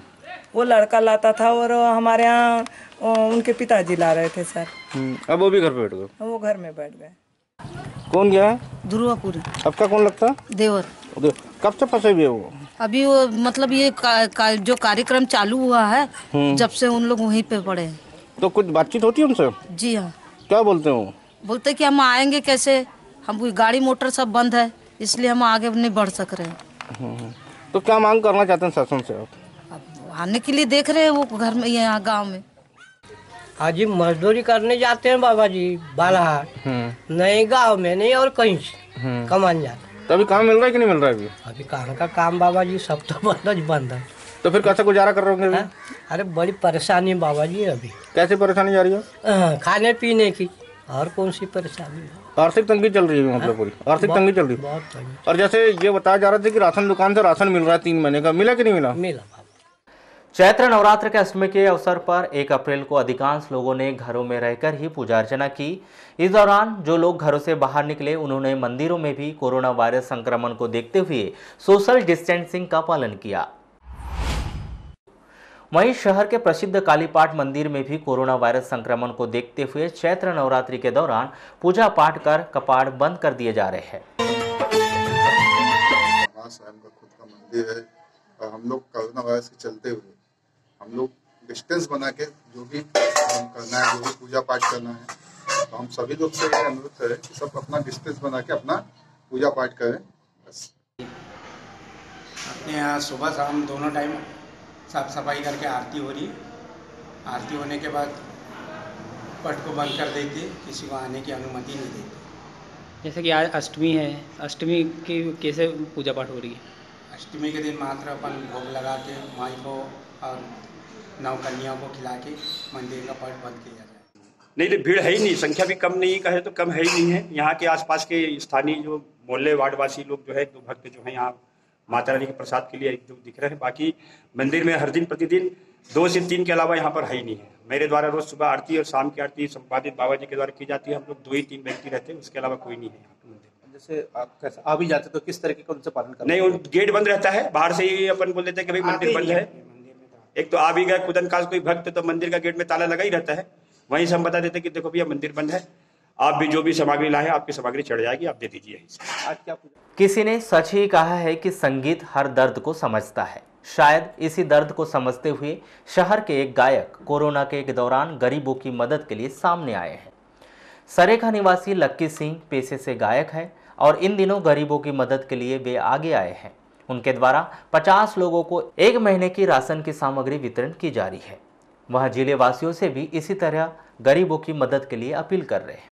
S22: वो लड़का लाता था और हमारे यहाँ उनके पिताजी ला रहे थे सर।
S11: अब वो भी घर पे बैठ गए?
S22: वो घर में बैठ गए।
S11: कौन गया है?
S23: ध्रुवापुर।
S11: आपका कौन लगता है?
S23: देवर।
S11: कब से फंसे हुए वो?
S23: अभी वो मतलब ये जो कार्यक्रम चालू हुआ है जब से उन लोग वहीं पे पड़े हैं।
S11: तो कुछ बातचीत होती है उनसे?
S23: जी हाँ।
S11: क्या बोलते हैं वो?
S23: बोलते कि हम आएंगे कैसे, हम गाड़ी मोटर सब बंद है इसलिए हम आगे नहीं बढ़ सक रहे हैं।
S11: तो क्या मांग करना चाहते हैं शासन से आप?
S23: आने के लिए देख रहे हैं वो घर में, यहाँ गांव में।
S24: आज मजदूरी करने जाते हैं बाबा जी बालाहाट, नहीं गांव में नहीं और कहीं से कमान जाते।
S11: तो अभी काम मिल रहा है कि नहीं मिल रहा है?
S24: अभी कहाँ का काम बाबा जी, सब तो बंद है।
S11: तो फिर कैसे गुजारा कर रहे होंगे?
S24: अरे बड़ी परेशानी है बाबा जी अभी।
S11: कैसे परेशानी जा रही है?
S24: खाने पीने की, और कौन सी परेशानी है?
S11: आर्थिक तंगी चल रही है, मतलब पूरी आर्थिक तंगी चल रही है।
S24: बहुत तंगी।
S11: और जैसे ये बताया जा रहा था कि राशन दुकान से राशन मिल रहा है 3 महीने का, मिला कि नहीं मिला?
S24: मिला।
S2: चैत्र नवरात्र के अष्टमी के अवसर पर 1 अप्रैल को अधिकांश लोगों ने घरों में रहकर ही पूजा अर्चना की। इस दौरान जो लोग घरों से बाहर निकले उन्होंने मंदिरों में भी कोरोना वायरस संक्रमण को देखते हुए सोशल डिस्टेंसिंग का पालन किया। वहीं शहर के प्रसिद्ध कालीपाठ मंदिर में भी कोरोना वायरस संक्रमण को देखते हुए चैत्र नवरात्रि के दौरान पूजा पाठ कर कपाट बंद कर दिए जा रहे हैं।
S25: हमारा स्वयं का खुद का मंदिर है और हम लोग कोरोना वायरस के चलते हुए हम लोग डिस्टेंस बना के जो भी हम करना है, जो भी पूजा पाठ करना है, तो हम सभी लोग से अनुरोध करें कि सब अपना डिस्टेंस बना के अपना पूजा पाठ करें। बस
S19: अपने यहाँ सुबह शाम दोनों टाइम साफ सफाई करके आरती हो रही। आरती होने के बाद
S1: पट को बंद कर देते, किसी को आने की अनुमति नहीं देते।
S4: जैसे कि आज अष्टमी है, अष्टमी की कैसे पूजा पाठ हो रही है?
S1: अष्टमी के दिन मात्र अपन भोग लगा के माई को और नवकन्याओं को खिला के मंदिर का पट बंद किया जाए।
S5: नहीं, भीड़ है ही नहीं, संख्या भी कम नहीं कहे तो कम है ही नहीं है। यहाँ के आसपास के स्थानीय जो मोहल्ले वार्डवासी लोग जो है, जो भक्त जो है यहाँ माता रानी के प्रसाद के लिए जो दिख रहे हैं। बाकी मंदिर में हर दिन प्रतिदिन 2 से 3 के अलावा यहाँ पर है ही नहीं है। मेरे द्वारा रोज सुबह आरती और शाम की आरती संपादित बाबा जी के द्वारा की जाती है। हम लोग 2 ही 3 व्यक्ति रहते हैं, उसके अलावा कोई नहीं है यहाँ पे मंदिर में।
S11: जैसे आप कैसे आ भी जाते तो किस तरीके का उनसे पालन करते?
S5: नहीं, गेट बंद रहता है, बाहर से ही अपन बोल देते हैं कि भाई मंदिर बंद है। एक तो आ भी गए खुदन काल कोई भक्त तो मंदिर का गेट में ताला लगा ही रहता है, वहीं से हम बता देते हैं कि देखो भैया मंदिर बंद है, आप भी जो भी सामग्री लाए आपकी सामग्री चढ़ जाएगी, आप दे दीजिए।
S11: आज क्या
S2: किसी ने सच ही कहा है कि संगीत हर दर्द को समझता है। शायद इसी दर्द को समझते हुए शहर के एक गायक कोरोना के दौरान गरीबों की मदद के लिए सामने आए हैं। सरेखा निवासी लक्की सिंह पेशे से गायक है और इन दिनों गरीबों की मदद के लिए वे आगे आए हैं। उनके द्वारा 50 लोगों को 1 महीने की राशन की सामग्री वितरण की जा रही है। वह जिले वासियों से भी इसी तरह गरीबों की मदद के लिए अपील कर रहे हैं।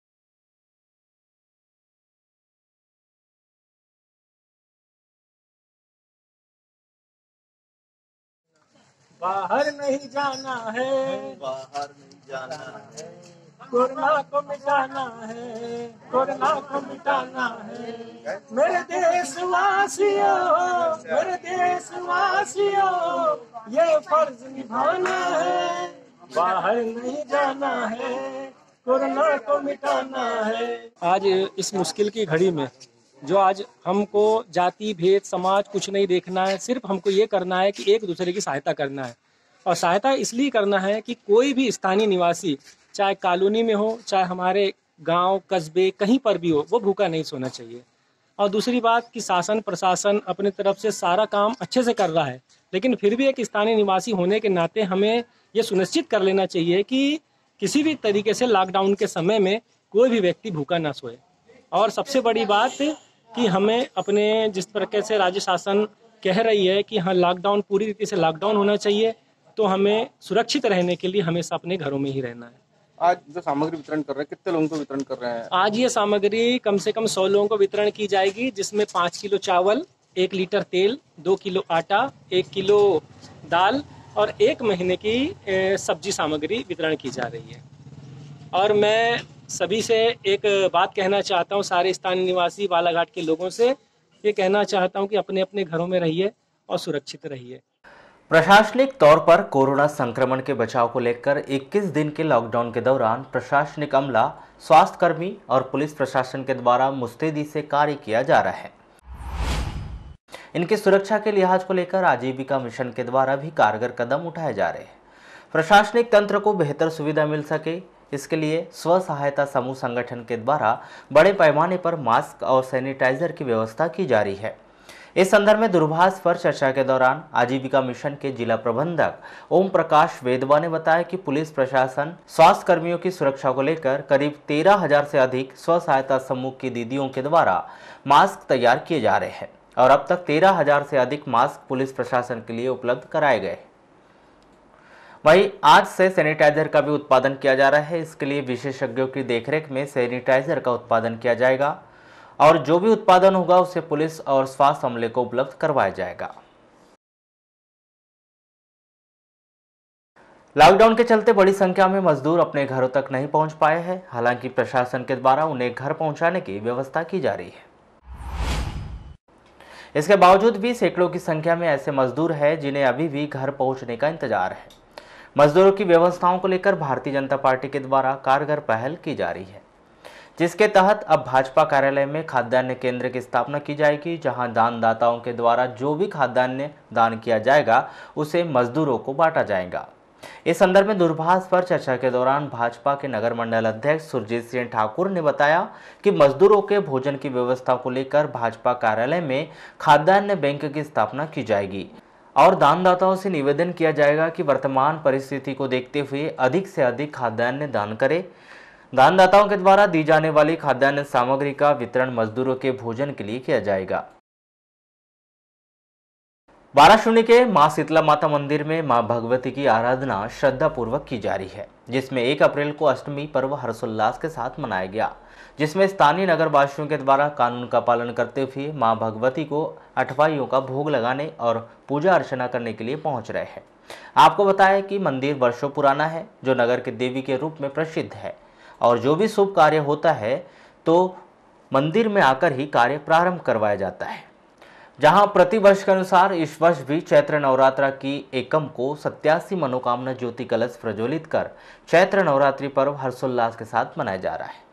S6: बाहर नहीं जाना है, बाहर नहीं जाना है, कोरोना को मिटाना है, कोरोना को मिटाना है। मेरे देशवासियों, मेरे देशवासियों, ये फर्ज निभाना है, बाहर नहीं जाना है, कोरोना को मिटाना है।
S4: आज इस मुश्किल की घड़ी में जो आज हमको जाति भेद समाज कुछ नहीं देखना है, सिर्फ हमको ये करना है कि एक दूसरे की सहायता करना है। और सहायता इसलिए करना है कि कोई भी स्थानीय निवासी चाहे कॉलोनी में हो, चाहे हमारे गांव कस्बे कहीं पर भी हो, वो भूखा नहीं सोना चाहिए। और दूसरी बात कि शासन प्रशासन अपनी तरफ से सारा काम अच्छे से कर रहा है, लेकिन फिर भी एक स्थानीय निवासी होने के नाते हमें ये सुनिश्चित कर लेना चाहिए कि किसी भी तरीके से लॉकडाउन के समय में कोई भी व्यक्ति भूखा ना सोए। और सबसे बड़ी बात कि हमें अपने जिस तरीके से राज्य शासन कह रही है कि हाँ लॉकडाउन पूरी रीति से लॉकडाउन होना चाहिए, तो हमें सुरक्षित रहने के लिए हमेशा अपने घरों में ही रहना है।
S11: आज जो सामग्री वितरण कर रहे हैं, कितने लोगों को वितरण कर रहे हैं?
S4: आज ये सामग्री कम से कम 100 लोगों को वितरण की जाएगी, जिसमें 5 किलो चावल, 1 लीटर तेल, 2 किलो आटा, 1 किलो दाल और 1 महीने की सब्जी सामग्री वितरण की जा रही है। और मैं सभी से एक बात कहना चाहता हूँ, सारे स्थानीय निवासी बालाघाट के लोगों से ये कहना चाहता हूँ कि अपने अपने घरों में रहिए और सुरक्षित रहिए।
S2: प्रशासनिक तौर पर कोरोना संक्रमण के बचाव को लेकर 21 दिन के लॉकडाउन के दौरान प्रशासनिक अमला, स्वास्थ्यकर्मी और पुलिस प्रशासन के द्वारा मुस्तैदी से कार्य किया जा रहा है। इनकी सुरक्षा के लिहाज को लेकर आजीविका मिशन के द्वारा भी कारगर कदम उठाए जा रहे हैं। प्रशासनिक तंत्र को बेहतर सुविधा मिल सके, इसके लिए स्व सहायता समूह संगठन के द्वारा बड़े पैमाने पर मास्क और सैनिटाइजर की व्यवस्था की जा रही है। इस संदर्भ में दूरभाष पर चर्चा के दौरान आजीविका मिशन के जिला प्रबंधक ओम प्रकाश वेदवा ने बताया कि पुलिस प्रशासन स्वास्थ्य कर्मियों की सुरक्षा को लेकर करीब 13,000 से अधिक स्व सहायता समूह की दीदियों के द्वारा मास्क तैयार किए जा रहे हैं और अब तक 13,000 से अधिक मास्क पुलिस प्रशासन के लिए उपलब्ध कराए गए। वहीं आज से सैनिटाइजर का भी उत्पादन किया जा रहा है। इसके लिए विशेषज्ञों की देखरेख में सैनिटाइजर का उत्पादन किया जाएगा और जो भी उत्पादन होगा उसे पुलिस और स्वास्थ्य अमले को उपलब्ध करवाया जाएगा। लॉकडाउन के चलते बड़ी संख्या में मजदूर अपने घरों तक नहीं पहुंच पाए हैं। हालांकि प्रशासन के द्वारा उन्हें घर पहुंचाने की व्यवस्था की जा रही है। इसके बावजूद भी सैकड़ों की संख्या में ऐसे मजदूर हैं जिन्हें अभी भी घर पहुंचने का इंतजार है। मजदूरों की व्यवस्थाओं को लेकर भारतीय जनता पार्टी के द्वारा कारगर पहल की जा रही है, जिसके तहत अब भाजपा कार्यालय में खाद्यान्न केंद्र की स्थापना की जाएगी, जहां दानदाताओं के द्वारा जो भी खाद्यान्न दान किया जाएगा उसे मजदूरों को बांटा जाएगा। इस संदर्भ में दूरभाष पर चर्चा के दौरान भाजपा के नगर मंडल अध्यक्ष सुरजीत सिंह ठाकुर ने बताया कि मजदूरों के भोजन की व्यवस्था को लेकर भाजपा कार्यालय में खाद्यान्न बैंक की स्थापना की जाएगी और दानदाताओं से निवेदन किया जाएगा कि वर्तमान परिस्थिति को देखते हुए अधिक से अधिक खाद्यान्न दान करें। दानदाताओं के द्वारा दी जाने वाली खाद्यान्न सामग्री का वितरण मजदूरों के भोजन के लिए किया जाएगा। वाराणसी के मां शीतला माता मंदिर में मां भगवती की आराधना श्रद्धा पूर्वक की जा रही है, जिसमें 1 अप्रैल को अष्टमी पर्व हर्षोल्लास के साथ मनाया गया, जिसमें स्थानीय नगरवासियों के द्वारा कानून का पालन करते हुए मां भगवती को अठवाइयों का भोग लगाने और पूजा अर्चना करने के लिए पहुंच रहे हैं। आपको बताया कि मंदिर वर्षों पुराना है, जो नगर के देवी के रूप में प्रसिद्ध है, और जो भी शुभ कार्य होता है तो मंदिर में आकर ही कार्य प्रारंभ करवाया जाता है। जहां प्रतिवर्ष के अनुसार इस वर्ष भी चैत्र नवरात्र की एकम को 87 मनोकामना ज्योति कलश प्रज्वलित कर चैत्र नवरात्रि पर्व हर्षोल्लास के साथ मनाया जा रहा है।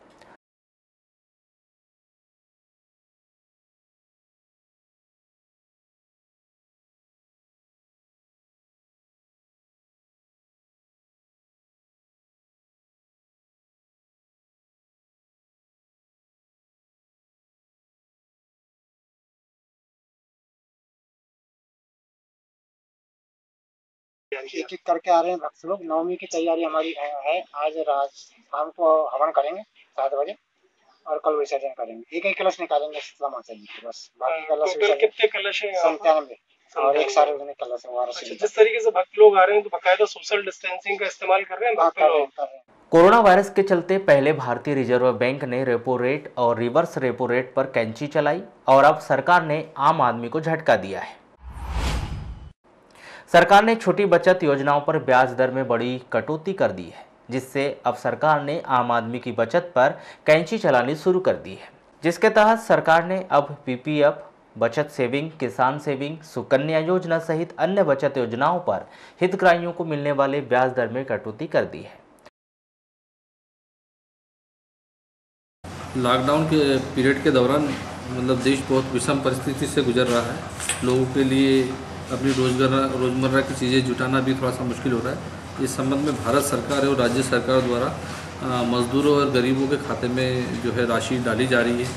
S7: एक एक करके आ रहे हैं भक्त लोग। नवमी की तैयारी हमारी है। आज रात शाम को हवन करेंगे 7 बजे और कल विसर्जन करेंगे। एक एक कलश निकालेंगे शीतला माता जी के, बस बाकी कलश
S4: कितने कलश हैं?
S7: 97 और एक सार्वजनिक कलश है वाराणसी।
S4: जिस तरीके से भक्त लोग आ रहे हैं तो बाकायदा सोशल डिस्टेंसिंग का इस्तेमाल कर रहे हैं भक्त लोग।
S2: कोरोना वायरस के चलते पहले भारतीय रिजर्व बैंक ने रेपो रेट और रिवर्स रेपो रेट पर कैंची चलाई और अब सरकार ने आम आदमी को झटका दिया है। सरकार ने छोटी बचत योजनाओं पर ब्याज दर में बड़ी कटौती कर दी है, जिससे अब सरकार ने आम आदमी की बचत पर कैंची चलानी शुरू कर दी है, जिसके तहत सरकार ने अब पीपीएफ, बचत सेविंग, किसान सेविंग, सुकन्या योजना सहित अन्य बचत योजनाओं पर हितग्राहियों को मिलने वाले ब्याज दर में कटौती कर दी है।
S16: लॉकडाउन के पीरियड के दौरान मतलब देश बहुत विषम परिस्थिति से गुजर रहा है। लोगों के लिए अपनी रोज़मर्रा की चीज़ें जुटाना भी थोड़ा सा मुश्किल हो रहा है। इस संबंध में भारत सरकार और राज्य सरकार द्वारा मजदूरों और गरीबों के खाते में जो है राशि डाली जा रही है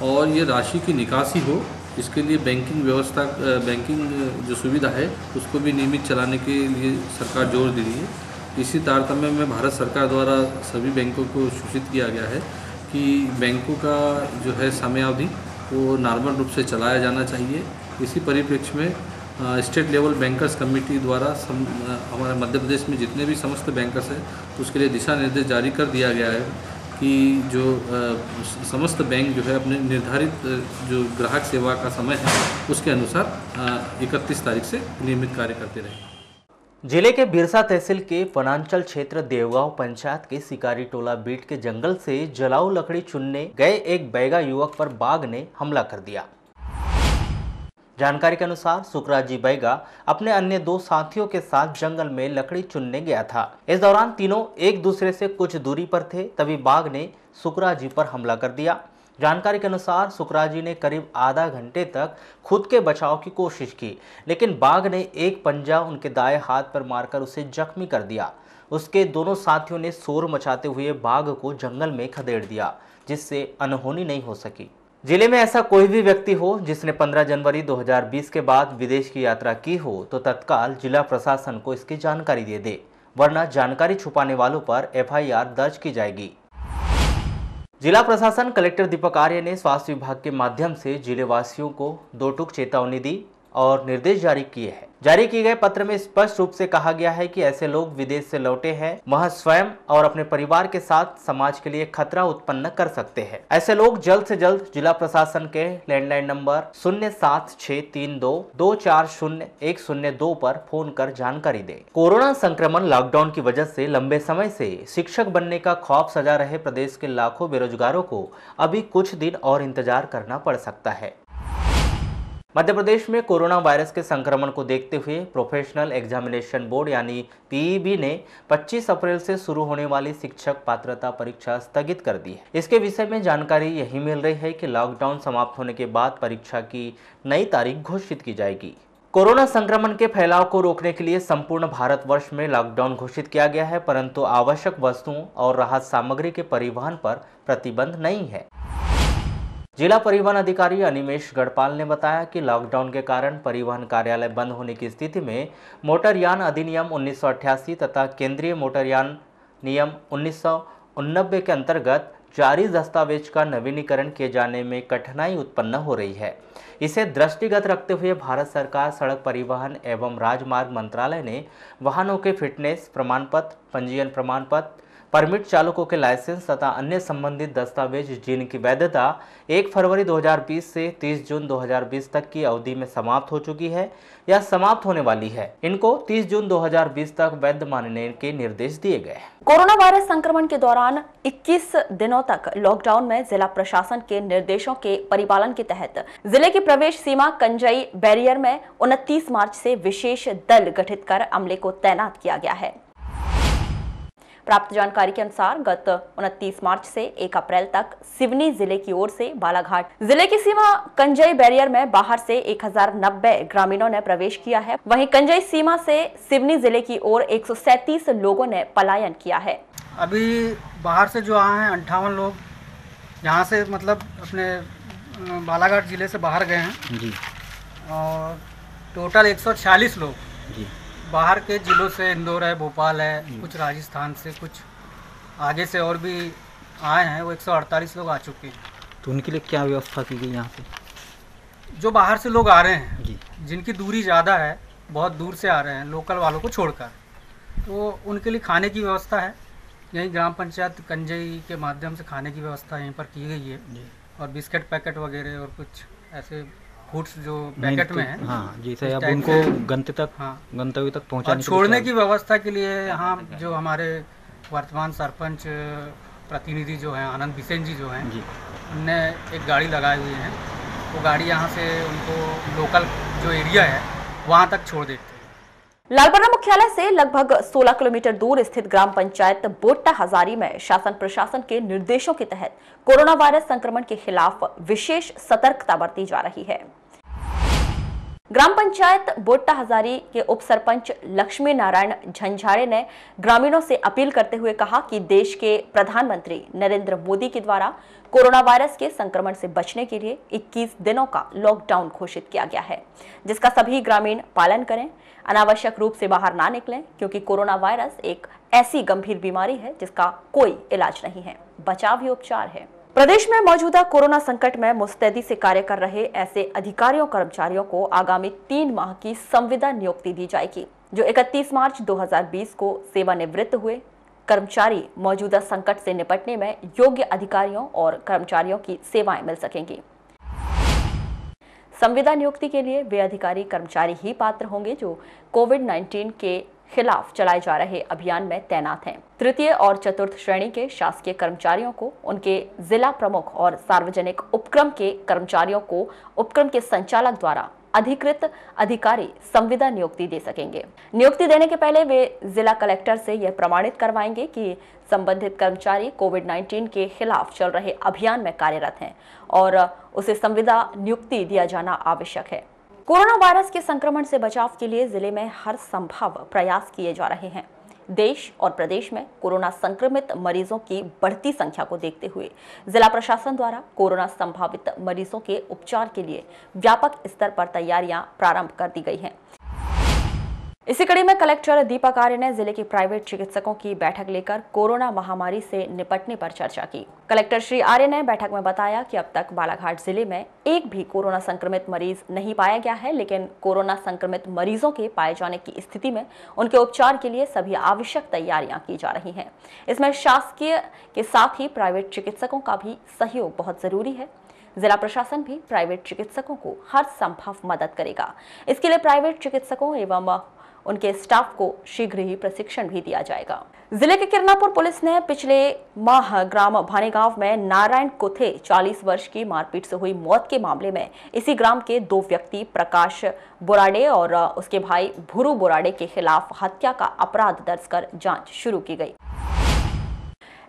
S16: और ये राशि की निकासी हो, इसके लिए बैंकिंग व्यवस्था, बैंकिंग जो सुविधा है उसको भी नियमित चलाने के लिए सरकार जोर दे रही है। इसी तारतम्य में भारत सरकार द्वारा सभी बैंकों को सूचित किया गया है कि बैंकों का जो है समयावधि वो नॉर्मल रूप से चलाया जाना चाहिए। इसी परिप्रेक्ष्य में स्टेट लेवल बैंकर्स कमेटी द्वारा हमारे मध्य प्रदेश में जितने भी समस्त बैंकर्स हैं उसके लिए दिशा निर्देश जारी कर दिया गया है कि जो समस्त बैंक जो है अपने निर्धारित जो ग्राहक सेवा का समय है उसके अनुसार 31 तारीख से नियमित कार्य करते रहें।
S2: जिले के बिरसा तहसील के वनांचल क्षेत्र देवगांव पंचायत के शिकारी टोला बीट के जंगल से जलाऊ लकड़ी चुनने गए एक बैगा युवक पर बाघ ने हमला कर दिया। जानकारी के अनुसार सुकराजी बैगा अपने अन्य 2 साथियों के साथ जंगल में लकड़ी चुनने गया था। इस दौरान तीनों एक दूसरे से कुछ दूरी पर थे, तभी बाघ ने सुकराजी पर हमला कर दिया। जानकारी के अनुसार सुकराजी ने करीब आधा घंटे तक खुद के बचाव की कोशिश की, लेकिन बाघ ने एक पंजा उनके दाएं हाथ पर मारकर उसे जख्मी कर दिया। उसके दोनों साथियों ने शोर मचाते हुए बाघ को जंगल में खदेड़ दिया, जिससे अनहोनी नहीं हो सकी। जिले में ऐसा कोई भी व्यक्ति हो जिसने 15 जनवरी 2020 के बाद विदेश की यात्रा की हो तो तत्काल जिला प्रशासन को इसकी जानकारी दे दे, वरना जानकारी छुपाने वालों पर FIR दर्ज की जाएगी। जिला प्रशासन कलेक्टर दीपक आर्य ने स्वास्थ्य विभाग के माध्यम से जिले वासियों को 2 टूक चेतावनी दी और निर्देश जारी किए हैं। जारी किए गए पत्र में स्पष्ट रूप से कहा गया है कि ऐसे लोग विदेश से लौटे हैं, वह स्वयं और अपने परिवार के साथ समाज के लिए खतरा उत्पन्न कर सकते हैं। ऐसे लोग जल्द से जल्द जिला प्रशासन के लैंडलाइन नंबर 07632240102 पर फोन कर जानकारी दें। कोरोना संक्रमण लॉकडाउन की वजह से लंबे समय से शिक्षक बनने का ख्वाब सजा रहे प्रदेश के लाखों बेरोजगारों को अभी कुछ दिन और इंतजार करना पड़ सकता है। मध्य प्रदेश में कोरोना वायरस के संक्रमण को देखते हुए प्रोफेशनल एग्जामिनेशन बोर्ड यानी PEB ने 25 अप्रैल से शुरू होने वाली शिक्षक पात्रता परीक्षा स्थगित कर दी है। इसके विषय में जानकारी यही मिल रही है कि लॉकडाउन समाप्त होने के बाद परीक्षा की नई तारीख घोषित की जाएगी। कोरोना संक्रमण के फैलाव को रोकने के लिए संपूर्ण भारतवर्ष में लॉकडाउन घोषित किया गया है, परंतु आवश्यक वस्तुओं और राहत सामग्री के परिवहन पर प्रतिबंध नहीं है। जिला परिवहन अधिकारी अनिमेश गढ़पाल ने बताया कि लॉकडाउन के कारण परिवहन कार्यालय बंद होने की स्थिति में मोटरयान अधिनियम 1988 तथा केंद्रीय मोटरयान नियम 1989 के अंतर्गत जारी दस्तावेज का नवीनीकरण किए जाने में कठिनाई उत्पन्न हो रही है। इसे दृष्टिगत रखते हुए भारत सरकार सड़क परिवहन एवं राजमार्ग मंत्रालय ने वाहनों के फिटनेस प्रमाण पत्र, पंजीयन प्रमाण पत्र, परमिट चालकों के लाइसेंस तथा अन्य संबंधित दस्तावेज जिनकी वैधता 1 फरवरी 2020 से 30 जून 2020 तक की अवधि में समाप्त हो चुकी है या समाप्त होने वाली है, इनको 30 जून 2020 तक वैध मानने के निर्देश दिए गए।
S8: कोरोना वायरस संक्रमण के दौरान 21 दिनों तक लॉकडाउन में जिला प्रशासन के निर्देशों के परिपालन के तहत जिले की प्रवेश सीमा कंजई बैरियर में 29 मार्च से विशेष दल गठित कर अमले को तैनात किया गया है। प्राप्त जानकारी के अनुसार गत 29 मार्च से 1 अप्रैल तक सिवनी जिले की ओर से बालाघाट जिले की सीमा कंजई बैरियर में बाहर से 1090 ग्रामीणों ने प्रवेश किया है। वहीं कंजई सीमा से सिवनी जिले की ओर 137 लोगों ने पलायन किया है।
S19: अभी बाहर से जो आए हैं 58 लोग यहाँ से मतलब अपने बालाघाट जिले से बाहर गए हैं जी, और टोटल 146 लोग जी बाहर के जिलों से, इंदौर है, भोपाल है, कुछ राजस्थान से, कुछ आगे से और भी आए हैं। वो 148 लोग आ चुके हैं।
S9: तो उनके लिए क्या व्यवस्था की गई यहाँ पे?
S19: जो बाहर से लोग आ रहे हैं जी, जिनकी दूरी ज़्यादा है, बहुत दूर से आ रहे हैं लोकल वालों को छोड़कर, तो उनके लिए खाने की व्यवस्था है। यहीं ग्राम पंचायत कंजई के माध्यम से खाने की व्यवस्था यहीं पर की गई है, और बिस्किट पैकेट वगैरह और कुछ ऐसे फूड्स जो पैकेट में है,
S9: हाँ, जैसे अब उनको गंतव्य तक पहुँचाने,
S19: छोड़ने की व्यवस्था के लिए यहाँ जो हमारे वर्तमान सरपंच प्रतिनिधि जो हैं आनंद बिसेन जी जो हैं, उनने एक गाड़ी लगाई हुई है। वो गाड़ी यहाँ से उनको लोकल जो एरिया है वहाँ तक छोड़ देते हैं।
S8: लालपरा मुख्यालय से लगभग 16 किलोमीटर दूर स्थित ग्राम पंचायत बोट्टा हजारी में शासन प्रशासन के निर्देशों के तहत कोरोना वायरस संक्रमण के खिलाफ विशेष सतर्कता बरती जा रही है। ग्राम पंचायत बोट्टा हजारी के उप सरपंच लक्ष्मी नारायण झंझाड़े ने ग्रामीणों से अपील करते हुए कहा कि देश के प्रधानमंत्री नरेंद्र मोदी के द्वारा कोरोना वायरस के संक्रमण से बचने के लिए 21 दिनों का लॉकडाउन घोषित किया गया है, जिसका सभी ग्रामीण पालन करें। अनावश्यक रूप से बाहर ना निकलें, क्योंकि कोरोना वायरस एक ऐसी गंभीर बीमारी है जिसका कोई इलाज नहीं है, बचाव ही उपचार है। प्रदेश में मौजूदा कोरोना संकट में मुस्तैदी से कार्य कर रहे ऐसे अधिकारियों कर्मचारियों को आगामी 3 माह की संविदा नियुक्ति दी जाएगी। जो 31 मार्च 2020 को सेवानिवृत्त हुए कर्मचारी मौजूदा संकट से निपटने में योग्य अधिकारियों और कर्मचारियों की सेवाएं मिल सकेंगी। संविदा नियुक्ति के लिए वे अधिकारी कर्मचारी ही पात्र होंगे जो कोविड-19 के खिलाफ चलाए जा रहे अभियान में तैनात हैं। तृतीय और चतुर्थ श्रेणी के शासकीय कर्मचारियों को उनके जिला प्रमुख और सार्वजनिक उपक्रम के कर्मचारियों को उपक्रम के संचालक द्वारा अधिकृत अधिकारी संविदा नियुक्ति दे सकेंगे। नियुक्ति देने के पहले वे जिला कलेक्टर से यह प्रमाणित करवाएंगे कि संबंधित कर्मचारी कोविड-19 के खिलाफ चल रहे अभियान में कार्यरत हैं और उसे संविदा नियुक्ति दिया जाना आवश्यक है। कोरोना वायरस के संक्रमण से बचाव के लिए जिले में हर संभव प्रयास किए जा रहे हैं। देश और प्रदेश में कोरोना संक्रमित मरीजों की बढ़ती संख्या को देखते हुए जिला प्रशासन द्वारा कोरोना संभावित मरीजों के उपचार के लिए व्यापक स्तर पर तैयारियां प्रारंभ कर दी गई हैं। इसी कड़ी में कलेक्टर दीपक आर्य ने जिले के प्राइवेट चिकित्सकों की बैठक लेकर कोरोना महामारी से निपटने पर चर्चा की। कलेक्टर श्री आर्य ने बैठक में बताया कि अब तक बालाघाट जिले में एक भी कोरोना संक्रमित मरीज नहीं पाया गया है, लेकिन कोरोना संक्रमित मरीजों के पाए जाने की स्थिति में उनके उपचार के लिए सभी आवश्यक तैयारियां की जा रही हैं। इसमें शासकीय के साथ ही प्राइवेट चिकित्सकों का भी सहयोग बहुत जरूरी है। जिला प्रशासन भी प्राइवेट चिकित्सकों को हर संभव मदद करेगा। इसके लिए प्राइवेट चिकित्सकों एवं उनके स्टाफ को शीघ्र ही प्रशिक्षण भी दिया जाएगा। जिले के किरनापुर पुलिस ने पिछले माह ग्राम भानेगांव में नारायण कुथे 40 वर्ष की मारपीट से हुई मौत के मामले में इसी ग्राम के 2 व्यक्ति प्रकाश बोराडे और उसके भाई भुरू बोराडे के खिलाफ हत्या का अपराध दर्ज कर जांच शुरू की गई।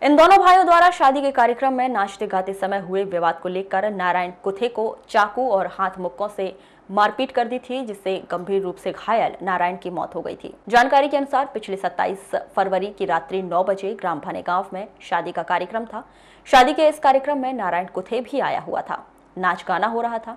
S8: इन दोनों भाइयों द्वारा शादी के कार्यक्रम में नाचते गाते समय हुए विवाद को लेकर नारायण कुथे को चाकू और हाथ मुक्कों से मारपीट कर दी थी, जिससे गंभीर रूप से घायल नारायण की मौत हो गई थी। जानकारी के अनुसार पिछले 27 फरवरी की रात्रि 9 बजे ग्राम भानेगांव में शादी का कार्यक्रम था। शादी के इस कार्यक्रम में नारायण कुथे भी आया हुआ था। नाच गाना हो रहा था,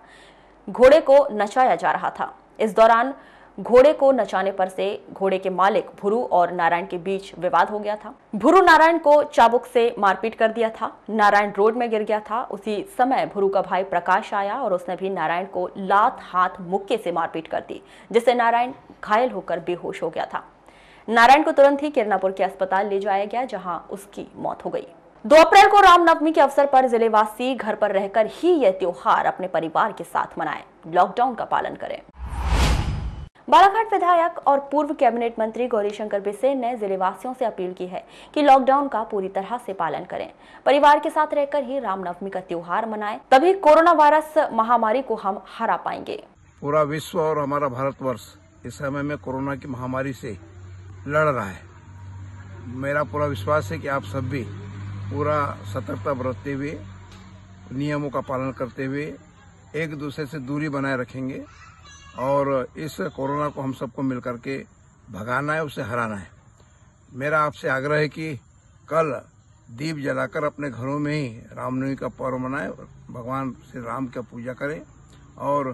S8: घोड़े को नचाया जा रहा था। इस दौरान घोड़े को नचाने पर से घोड़े के मालिक भुरू और नारायण के बीच विवाद हो गया था। भुरू नारायण को चाबुक से मारपीट कर दिया था। नारायण रोड में गिर गया था। उसी समय भुरू का भाई प्रकाश आया और उसने भी नारायण को लात, हाथ, मुक्के से मारपीट कर दी, जिससे नारायण घायल होकर बेहोश हो गया था। नारायण को तुरंत ही किरनापुर के अस्पताल ले जाया गया, जहां उसकी मौत हो गई। 2 अप्रैल को रामनवमी के अवसर पर जिलेवासी घर पर रहकर ही यह त्योहार अपने परिवार के साथ मनाएं, लॉकडाउन का पालन करें। बालाघाट विधायक और पूर्व कैबिनेट मंत्री गौरीशंकर बिसेन ने जिलेवासियों से अपील की है कि लॉकडाउन का पूरी तरह से पालन करें, परिवार के साथ रहकर ही रामनवमी का त्योहार मनाएं, तभी कोरोना वायरस महामारी को हम हरा पाएंगे।
S12: पूरा विश्व और हमारा भारतवर्ष इस समय में कोरोना की महामारी से लड़ रहा है। मेरा पूरा विश्वास है कि आप सब भी पूरा सतर्कता बरतते हुए, नियमों का पालन करते हुए एक दूसरे से दूरी बनाए रखेंगे और इस कोरोना को हम सबको मिलकर के भगाना है, उसे हराना है। मेरा आपसे आग्रह है कि कल दीप जलाकर अपने घरों में ही रामनवमी का पर्व मनाएं, भगवान श्री राम की पूजा करें और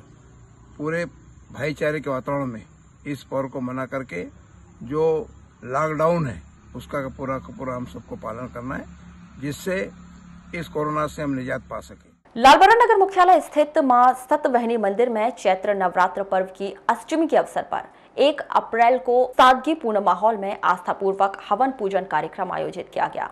S12: पूरे भाईचारे के वातावरण में इस पर्व को मना करके जो लॉकडाउन है उसका पूरा हम सबको पालन करना है, जिससे इस कोरोना से हम निजात पा सके।
S8: लालबरा नगर मुख्यालय स्थित मां सतवहिनी मंदिर में चैत्र नवरात्र पर्व की अष्टमी के अवसर पर 1 अप्रैल को सादगीपूर्ण माहौल में आस्थापूर्वक हवन पूजन कार्यक्रम आयोजित किया गया।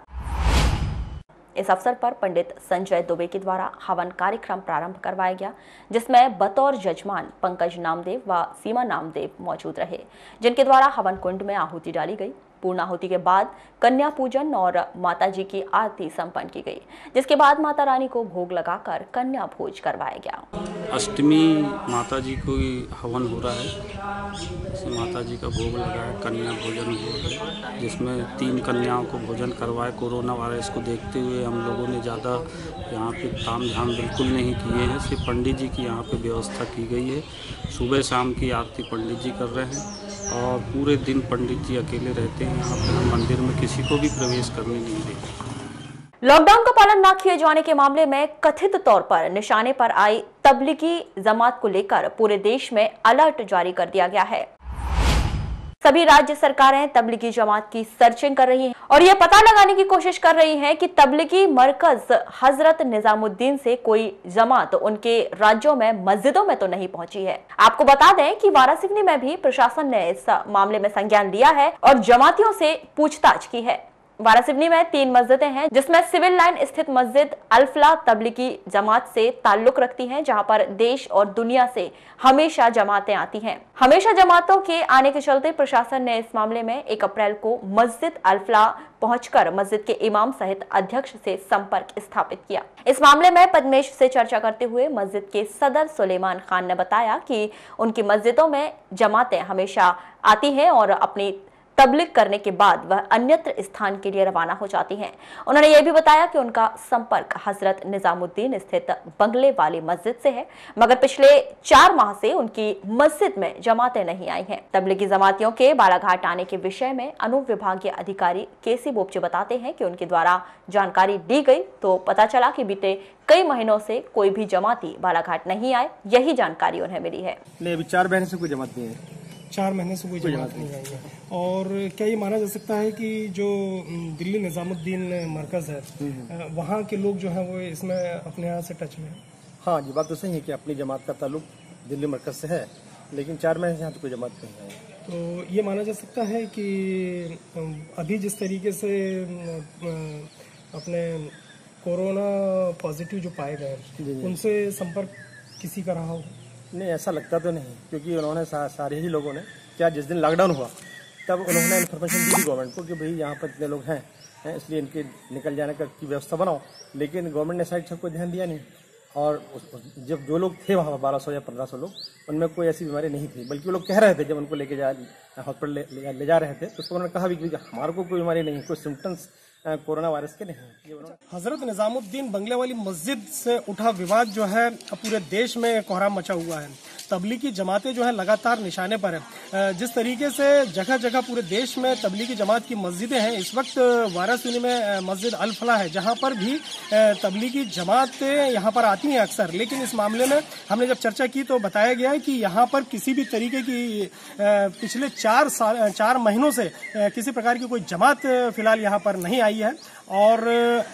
S8: इस अवसर पर पंडित संजय दुबे के द्वारा हवन कार्यक्रम प्रारंभ करवाया गया, जिसमें बतौर जजमान पंकज नामदेव व सीमा नामदेव मौजूद रहे, जिनके द्वारा हवन कुंड में आहुति डाली गई। पूर्णाहुति के बाद कन्या पूजन और माता जी की आरती संपन्न की गई, जिसके बाद माता रानी को भोग लगाकर कन्या भोज करवाया गया।
S13: अष्टमी माता जी को हवन हो रहा है, माता जी का भोग लगा है, कन्या भोजन हो रहा है, जिसमें 3 कन्याओं को भोजन करवाए। कोरोना वायरस को देखते हुए हम लोगों ने ज़्यादा यहाँ पे ताम झाम बिल्कुल नहीं किए हैं। सिर्फ पंडित जी की यहाँ पे व्यवस्था की गई है। सुबह शाम की आरती पंडित जी कर रहे हैं और पूरे दिन पंडित जी अकेले रहते हैं यहाँ पे। मंदिर में किसी को भी प्रवेश करने नहीं देते।
S8: लॉकडाउन का पालन न किए जाने के मामले में कथित तौर पर निशाने पर आई तबलीगी जमात को लेकर पूरे देश में अलर्ट जारी कर दिया गया है। सभी राज्य सरकारें तबलीगी जमात की सर्चिंग कर रही हैं और यह पता लगाने की कोशिश कर रही हैं कि तबलीगी मरकज हजरत निजामुद्दीन से कोई जमात उनके राज्यों में मस्जिदों में तो नहीं पहुंची है। आपको बता दें कि वारासिवनी में भी प्रशासन ने इस मामले में संज्ञान लिया है और जमातियों से पूछताछ की है। वारासिवनी में 3 मस्जिदें हैं, जिसमें सिविल लाइन स्थित मस्जिद अल-फलाह तबलीगी जमात से ताल्लुक रखती हैं, जहां पर देश और दुनिया से हमेशा जमातें आती हैं। हमेशा जमातों के आने के चलते प्रशासन ने इस मामले में 1 अप्रैल को मस्जिद अल-फलाह पहुंचकर मस्जिद के इमाम सहित अध्यक्ष से संपर्क स्थापित किया। इस मामले में पद्मेश से चर्चा करते हुए मस्जिद के सदर सुलेमान खान ने बताया कि उनकी मस्जिदों में जमातें हमेशा आती हैं और अपनी तबलीग करने के बाद वह अन्यत्र स्थान के लिए रवाना हो जाती हैं। उन्होंने यह भी बताया कि उनका संपर्क हजरत निजामुद्दीन स्थित बंगले वाली मस्जिद से है, मगर पिछले 4 माह से उनकी मस्जिद में जमातें नहीं आई हैं। तबलीगी जमातियों के बालाघाट आने के विषय में अनुविभागीय अधिकारी केसी बोपचे बताते हैं कि उनके द्वारा जानकारी दी गई तो पता चला कि बीते कई महीनों से कोई भी जमाती बालाघाट नहीं आए। यही जानकारी उन्हें मिली है।
S4: नहीं, अभी 4 महीने से कोई जमात नहीं है।
S14: 4 महीने से कोई जमात नहीं आई है। और क्या ये माना जा सकता है कि जो दिल्ली निजामुद्दीन मरकज है, वहाँ के लोग जो हैं वो इसमें अपने यहाँ से टच में है?
S4: हाँ, ये बात तो सही है कि अपनी जमात का ताल्लुक दिल्ली मरकज से है, लेकिन 4 महीने से यहाँ तो कोई जमात नहीं है।
S14: तो ये माना जा सकता है कि अभी जिस तरीके से अपने कोरोना पॉजिटिव जो पाए गए उनसे संपर्क किसी का रहा हो?
S4: नहीं, ऐसा लगता तो नहीं, क्योंकि उन्होंने सारे ही लोगों ने क्या जिस दिन लॉकडाउन हुआ तब उन्होंने इन्फॉर्मेशन दी थी गवर्नमेंट को कि भाई यहाँ पर इतने लोग हैं इसलिए इनके निकल जाने की व्यवस्था बनाओ, लेकिन गवर्नमेंट ने साइड से कोई ध्यान दिया नहीं। और जब जो लोग थे वहाँ 1200 या 1500 लोग, उनमें कोई ऐसी बीमारी नहीं थी, बल्कि वो लोग कह रहे थे जब उनको लेके जा हॉस्पिटल ले जा रहे थे तो उन्होंने कहा भी कि हमारे को कोई बीमारी नहीं, कोई सिम्टम्स
S14: कोरोना वायरस के नहीं है। हजरत निजामुद्दीन बंगले वाली मस्जिद से उठा विवाद जो है पूरे देश में कोहराम मचा हुआ है। तबलीगी जमातें जो है लगातार निशाने पर है। जिस तरीके से जगह जगह पूरे देश में तबलीगी जमात की मस्जिदें हैं, इस वक्त वाराणसी में मस्जिद अल फलाह है जहां पर भी तबलीगी जमातें यहां पर आती हैं अक्सर। लेकिन इस मामले में हमने जब चर्चा की तो बताया गया है कि यहां पर किसी भी तरीके की पिछले 4 महीनों से किसी प्रकार की कोई जमात फिलहाल यहां पर नहीं आई है और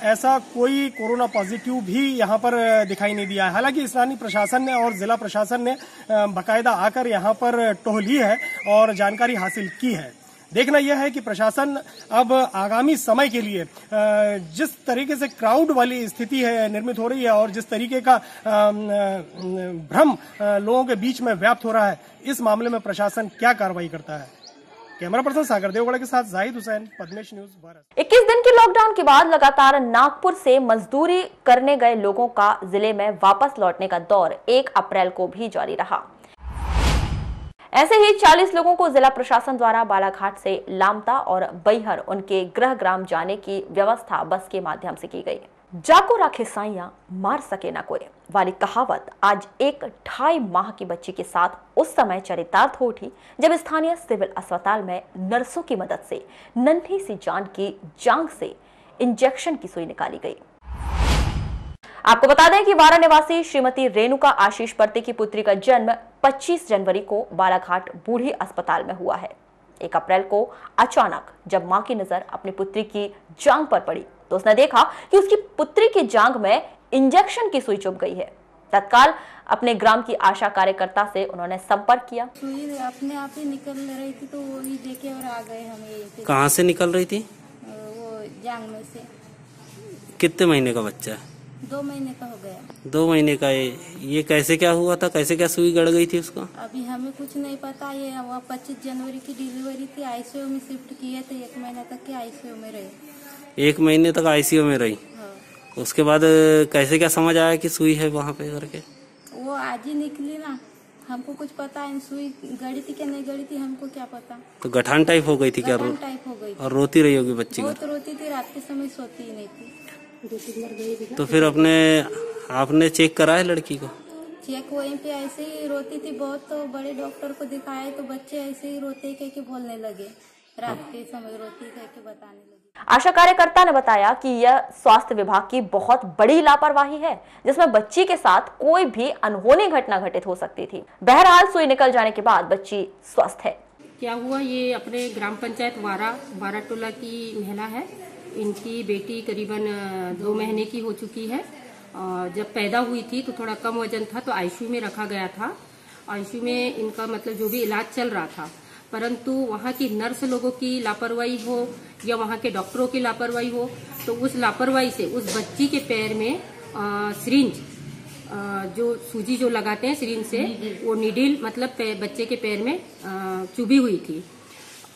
S14: ऐसा कोई कोरोना पॉजिटिव भी यहां पर दिखाई नहीं दिया है। हालांकि स्थानीय प्रशासन ने और जिला प्रशासन ने बाकायदा आकर यहां पर टहली है और जानकारी हासिल की है। देखना यह है कि प्रशासन अब आगामी समय के लिए जिस तरीके से क्राउड वाली स्थिति है निर्मित हो रही है और जिस तरीके का भ्रम लोगों के बीच में व्याप्त हो रहा है, इस मामले में प्रशासन क्या कार्रवाई करता है। कैमरा पर्सन सागर देवगढ़ के साथ जाहिद हुसैन, पद्मेश न्यूज भारत। 21 दिन के लॉकडाउन के बाद लगातार नागपुर से मजदूरी करने गए लोगों का जिले में वापस लौटने का दौर 1 अप्रैल को भी जारी रहा। ऐसे ही 40 लोगों को जिला प्रशासन द्वारा बालाघाट से लामता और बैहर उनके गृह ग्राम जाने की व्यवस्था बस के माध्यम से की गई। जाको राखे साइया मार सके ना कोई वाली कहावत आज एक 2.5 माह की बच्ची के साथ उस समय चरितार्थ हो उठी जब स्थानीय सिविल अस्पताल में नर्सों की मदद से नन्ही सी जान की जांघ से इंजेक्शन की सुई निकाली गई। आपको बता दें कि वारा निवासी श्रीमती रेणुका आशीष पर्ते की पुत्री का जन्म 25 जनवरी को बालाघाट बूढ़ी अस्पताल में हुआ है। 1 अप्रैल को अचानक जब मां की नजर अपनी पुत्री की जांघ पर पड़ी तो उसने देखा कि उसकी पुत्री की जांघ में इंजेक्शन की सुई चुभ गई है। तत्काल अपने ग्राम की आशा कार्यकर्ता से उन्होंने संपर्क किया।
S3: सुई अपने आप ही निकल रही थी तो वो ही देखे और आ गए हमें।
S10: कहाँ से निकल रही थी?
S3: वो जांघ में से।
S10: कितने महीने का बच्चा है?
S3: 2 महीने का हो गया।
S10: 2 महीने का है। ये कैसे क्या हुआ था, कैसे क्या सुई गड़ गई थी उसको?
S3: अभी हमें कुछ नहीं पता। ये 25 जनवरी की डिलीवरी थी, आईसीयू में शिफ्ट किए थे। 1 महीने तक के आईसीयू में रहे।
S10: 1 महीने तक आईसीयू में रही।
S3: हाँ।
S10: उसके बाद कैसे क्या समझ आया कि सुई है वहाँ पे करके?
S3: वो आज ही निकली ना, हमको कुछ पता है सुई गड़ी थी क्या नहीं गड़ी थी, हमको क्या पता।
S10: तो गठान टाइप हो गई थी क्या?
S3: गठान टाइप हो गई।
S10: और रोती रही होगी बच्ची?
S3: बहुत रोती थी, रात के समय सोती ही नहीं थी।
S10: तो फिर आपने चेक करा है लड़की को?
S3: चेक वहीं पे ऐसे ही रोती थी बहुत, तो बड़े डॉक्टर को दिखाए तो बच्चे ऐसे ही रोते कह के बोलने लगे, रात के समय रोती कह के बताने लगे।
S8: आशा कार्यकर्ता ने बताया कि यह स्वास्थ्य विभाग की बहुत बड़ी लापरवाही है जिसमें बच्ची के साथ कोई भी अनहोनी घटना घटित हो सकती थी। बहरहाल सुई निकल जाने के बाद बच्ची स्वस्थ है।
S15: क्या हुआ, ये अपने ग्राम पंचायत वारा टोला की महिला है। इनकी बेटी करीबन 2 महीने की हो चुकी है। जब पैदा हुई थी तो थोड़ा कम वजन था तो आईसीयू में रखा गया था। आईसीयू में इनका मतलब जो भी इलाज चल रहा था, परंतु वहाँ की नर्स लोगों की लापरवाही हो या वहाँ के डॉक्टरों की लापरवाही हो, तो उस लापरवाही से उस बच्ची के पैर में सिरिंज जो सूजी जो लगाते हैं सिरिंज से, वो नीडल मतलब बच्चे के पैर में चुभी हुई थी।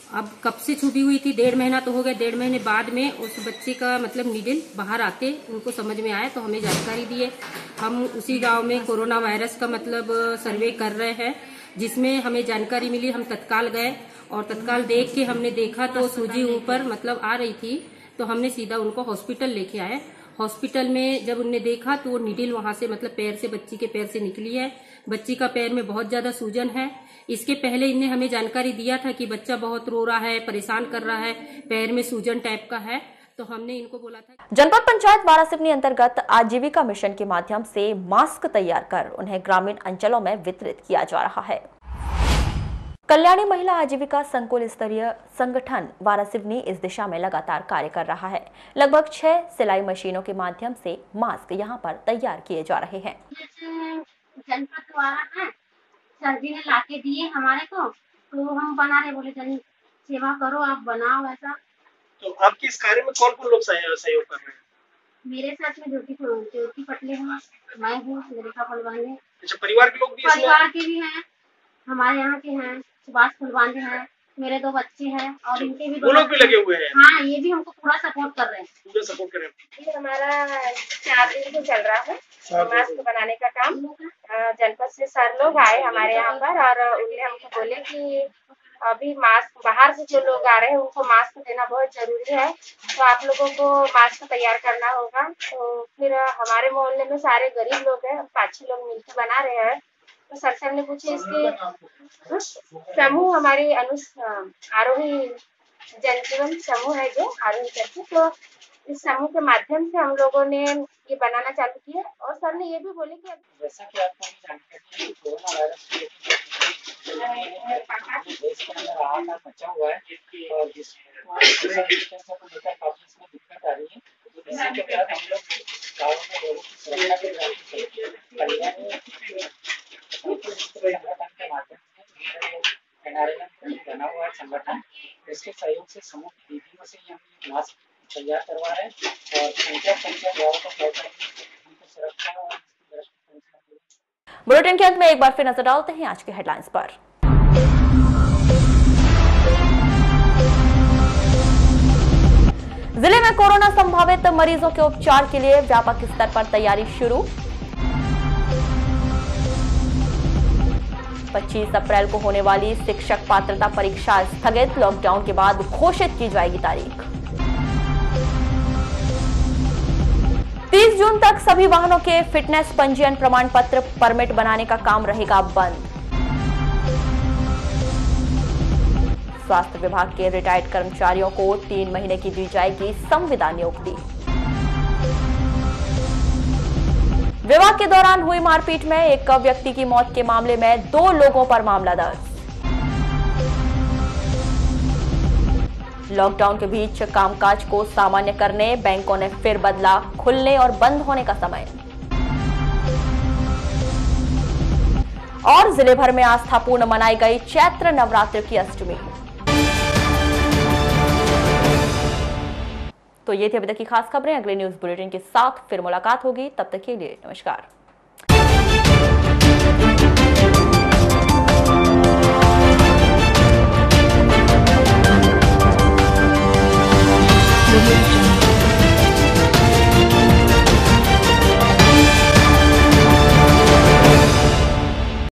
S15: अब कब से छुपी हुई थी, 1.5 महीना तो हो गया। 1.5 महीने बाद में उस बच्चे का मतलब नीडल बाहर आते उनको समझ में आया तो हमें जानकारी दिए। हम उसी गांव में कोरोना वायरस का मतलब सर्वे कर रहे हैं, जिसमें हमें जानकारी मिली। हम तत्काल गए और तत्काल देख के हमने देखा तो सूजी ऊपर मतलब आ रही थी, तो हमने सीधा उनको हॉस्पिटल लेके आए। हॉस्पिटल में जब उनने देखा तो वो नीडल वहां से मतलब पैर से बच्ची के पैर से निकली है। बच्ची का पैर में बहुत ज्यादा सूजन है। इसके पहले इनने हमें जानकारी दिया था कि बच्चा बहुत रो रहा है, परेशान कर रहा है, पैर में सूजन टाइप का है, तो हमने इनको बोला था।
S8: जनपद पंचायत वारासिवनी अंतर्गत आजीविका मिशन के माध्यम से मास्क तैयार कर उन्हें ग्रामीण अंचलों में वितरित किया जा रहा है। कल्याणी महिला आजीविका संकुल स्तरीय संगठन वारासिवनी इस दिशा में लगातार कार्य कर रहा है। लगभग 6 सिलाई मशीनों के माध्यम से मास्क यहां पर तैयार किए जा रहे हैं।
S17: जनपद द्वारा है, सर जी ने लाके दिए हमारे को, तो हम बना रहे, बोले जन सेवा करो, आप बनाओ ऐसा।
S14: तो आपके इस कार्य में कौन कौन लोग सहयोग कर रहे हैं?
S17: मेरे साथ में ज्योति पटले हैं, मैं हूँ, रेखा फलवान है।
S14: अच्छा, परिवार के लोग भी?
S17: परिवार के भी हैं, हमारे यहाँ के हैं, सुभाष फुलवान हैं, मेरे 2 बच्चे हैं और इनके भी 2
S14: लोग भी लगे हुए हैं।
S17: हाँ, ये भी हमको पूरा सपोर्ट कर रहे हैं।
S14: पूरा सपोर्ट कर रहे हैं।
S17: ये हमारा 4 दिन से चल रहा है मास्क बनाने का काम। जनपद से सर लोग आए हमारे यहाँ पर और उन्होंने हमको बोले कि अभी मास्क बाहर से जो लोग आ रहे हैं उनको मास्क देना बहुत जरूरी है, तो आप लोगों को मास्क तैयार करना होगा। तो फिर हमारे मोहल्ले में सारे गरीब लोग हैं, 5-6 लोग मिलकर बना रहे हैं। तो सर ने पूछे इसके समूह हमारी आरोही जनजीवन समूह है जो आरोही करके, तो इस समूह के माध्यम से हम लोगों ने ये बनाना चालू किया। और सर ने ये भी बोले कि
S7: जैसा कि आपको जानकारी है, कोरोना वायरस देश के अंदर हाहाकार मचा हुआ है और जिसको सोशल डिस्टेंस को लेकर काफी इसमें दिक्कत आ रही है। इसी के तहत हम लोग गाँव में लोगों की सुरक्षा के संगठन के माध्यम से NRLM बना हुआ है संगठन, इसके सहयोग से समूह की दीदियों से हम मास्क तैयार करवा रहे हैं और पंचायत गाँव को कहकर उनको सुरक्षा और
S8: बुलेटिन के अंत में एक बार फिर नजर डालते हैं आज के हेडलाइंस पर। जिले में कोरोना संभावित मरीजों के उपचार के लिए व्यापक स्तर पर तैयारी शुरू। 25 अप्रैल को होने वाली शिक्षक पात्रता परीक्षा स्थगित, लॉकडाउन के बाद घोषित की जाएगी तारीख। 30 जून तक सभी वाहनों के फिटनेस पंजीयन प्रमाण पत्र परमिट बनाने का काम रहेगा बंद। स्वास्थ्य विभाग के रिटायर्ड कर्मचारियों को 3 महीने की दी जाएगी संविदा नियुक्ति। विवाह के दौरान हुई मारपीट में एक व्यक्ति की मौत के मामले में 2 लोगों पर मामला दर्ज। लॉकडाउन के बीच कामकाज को सामान्य करने बैंकों ने फिर बदला खुलने और बंद होने का समय। और जिले भर में आस्थापूर्ण मनाई गई चैत्र नवरात्र की अष्टमी। तो ये थी अभी तक की खास खबरें। अगले न्यूज बुलेटिन के साथ फिर मुलाकात होगी, तब तक के लिए नमस्कार।
S18: Moving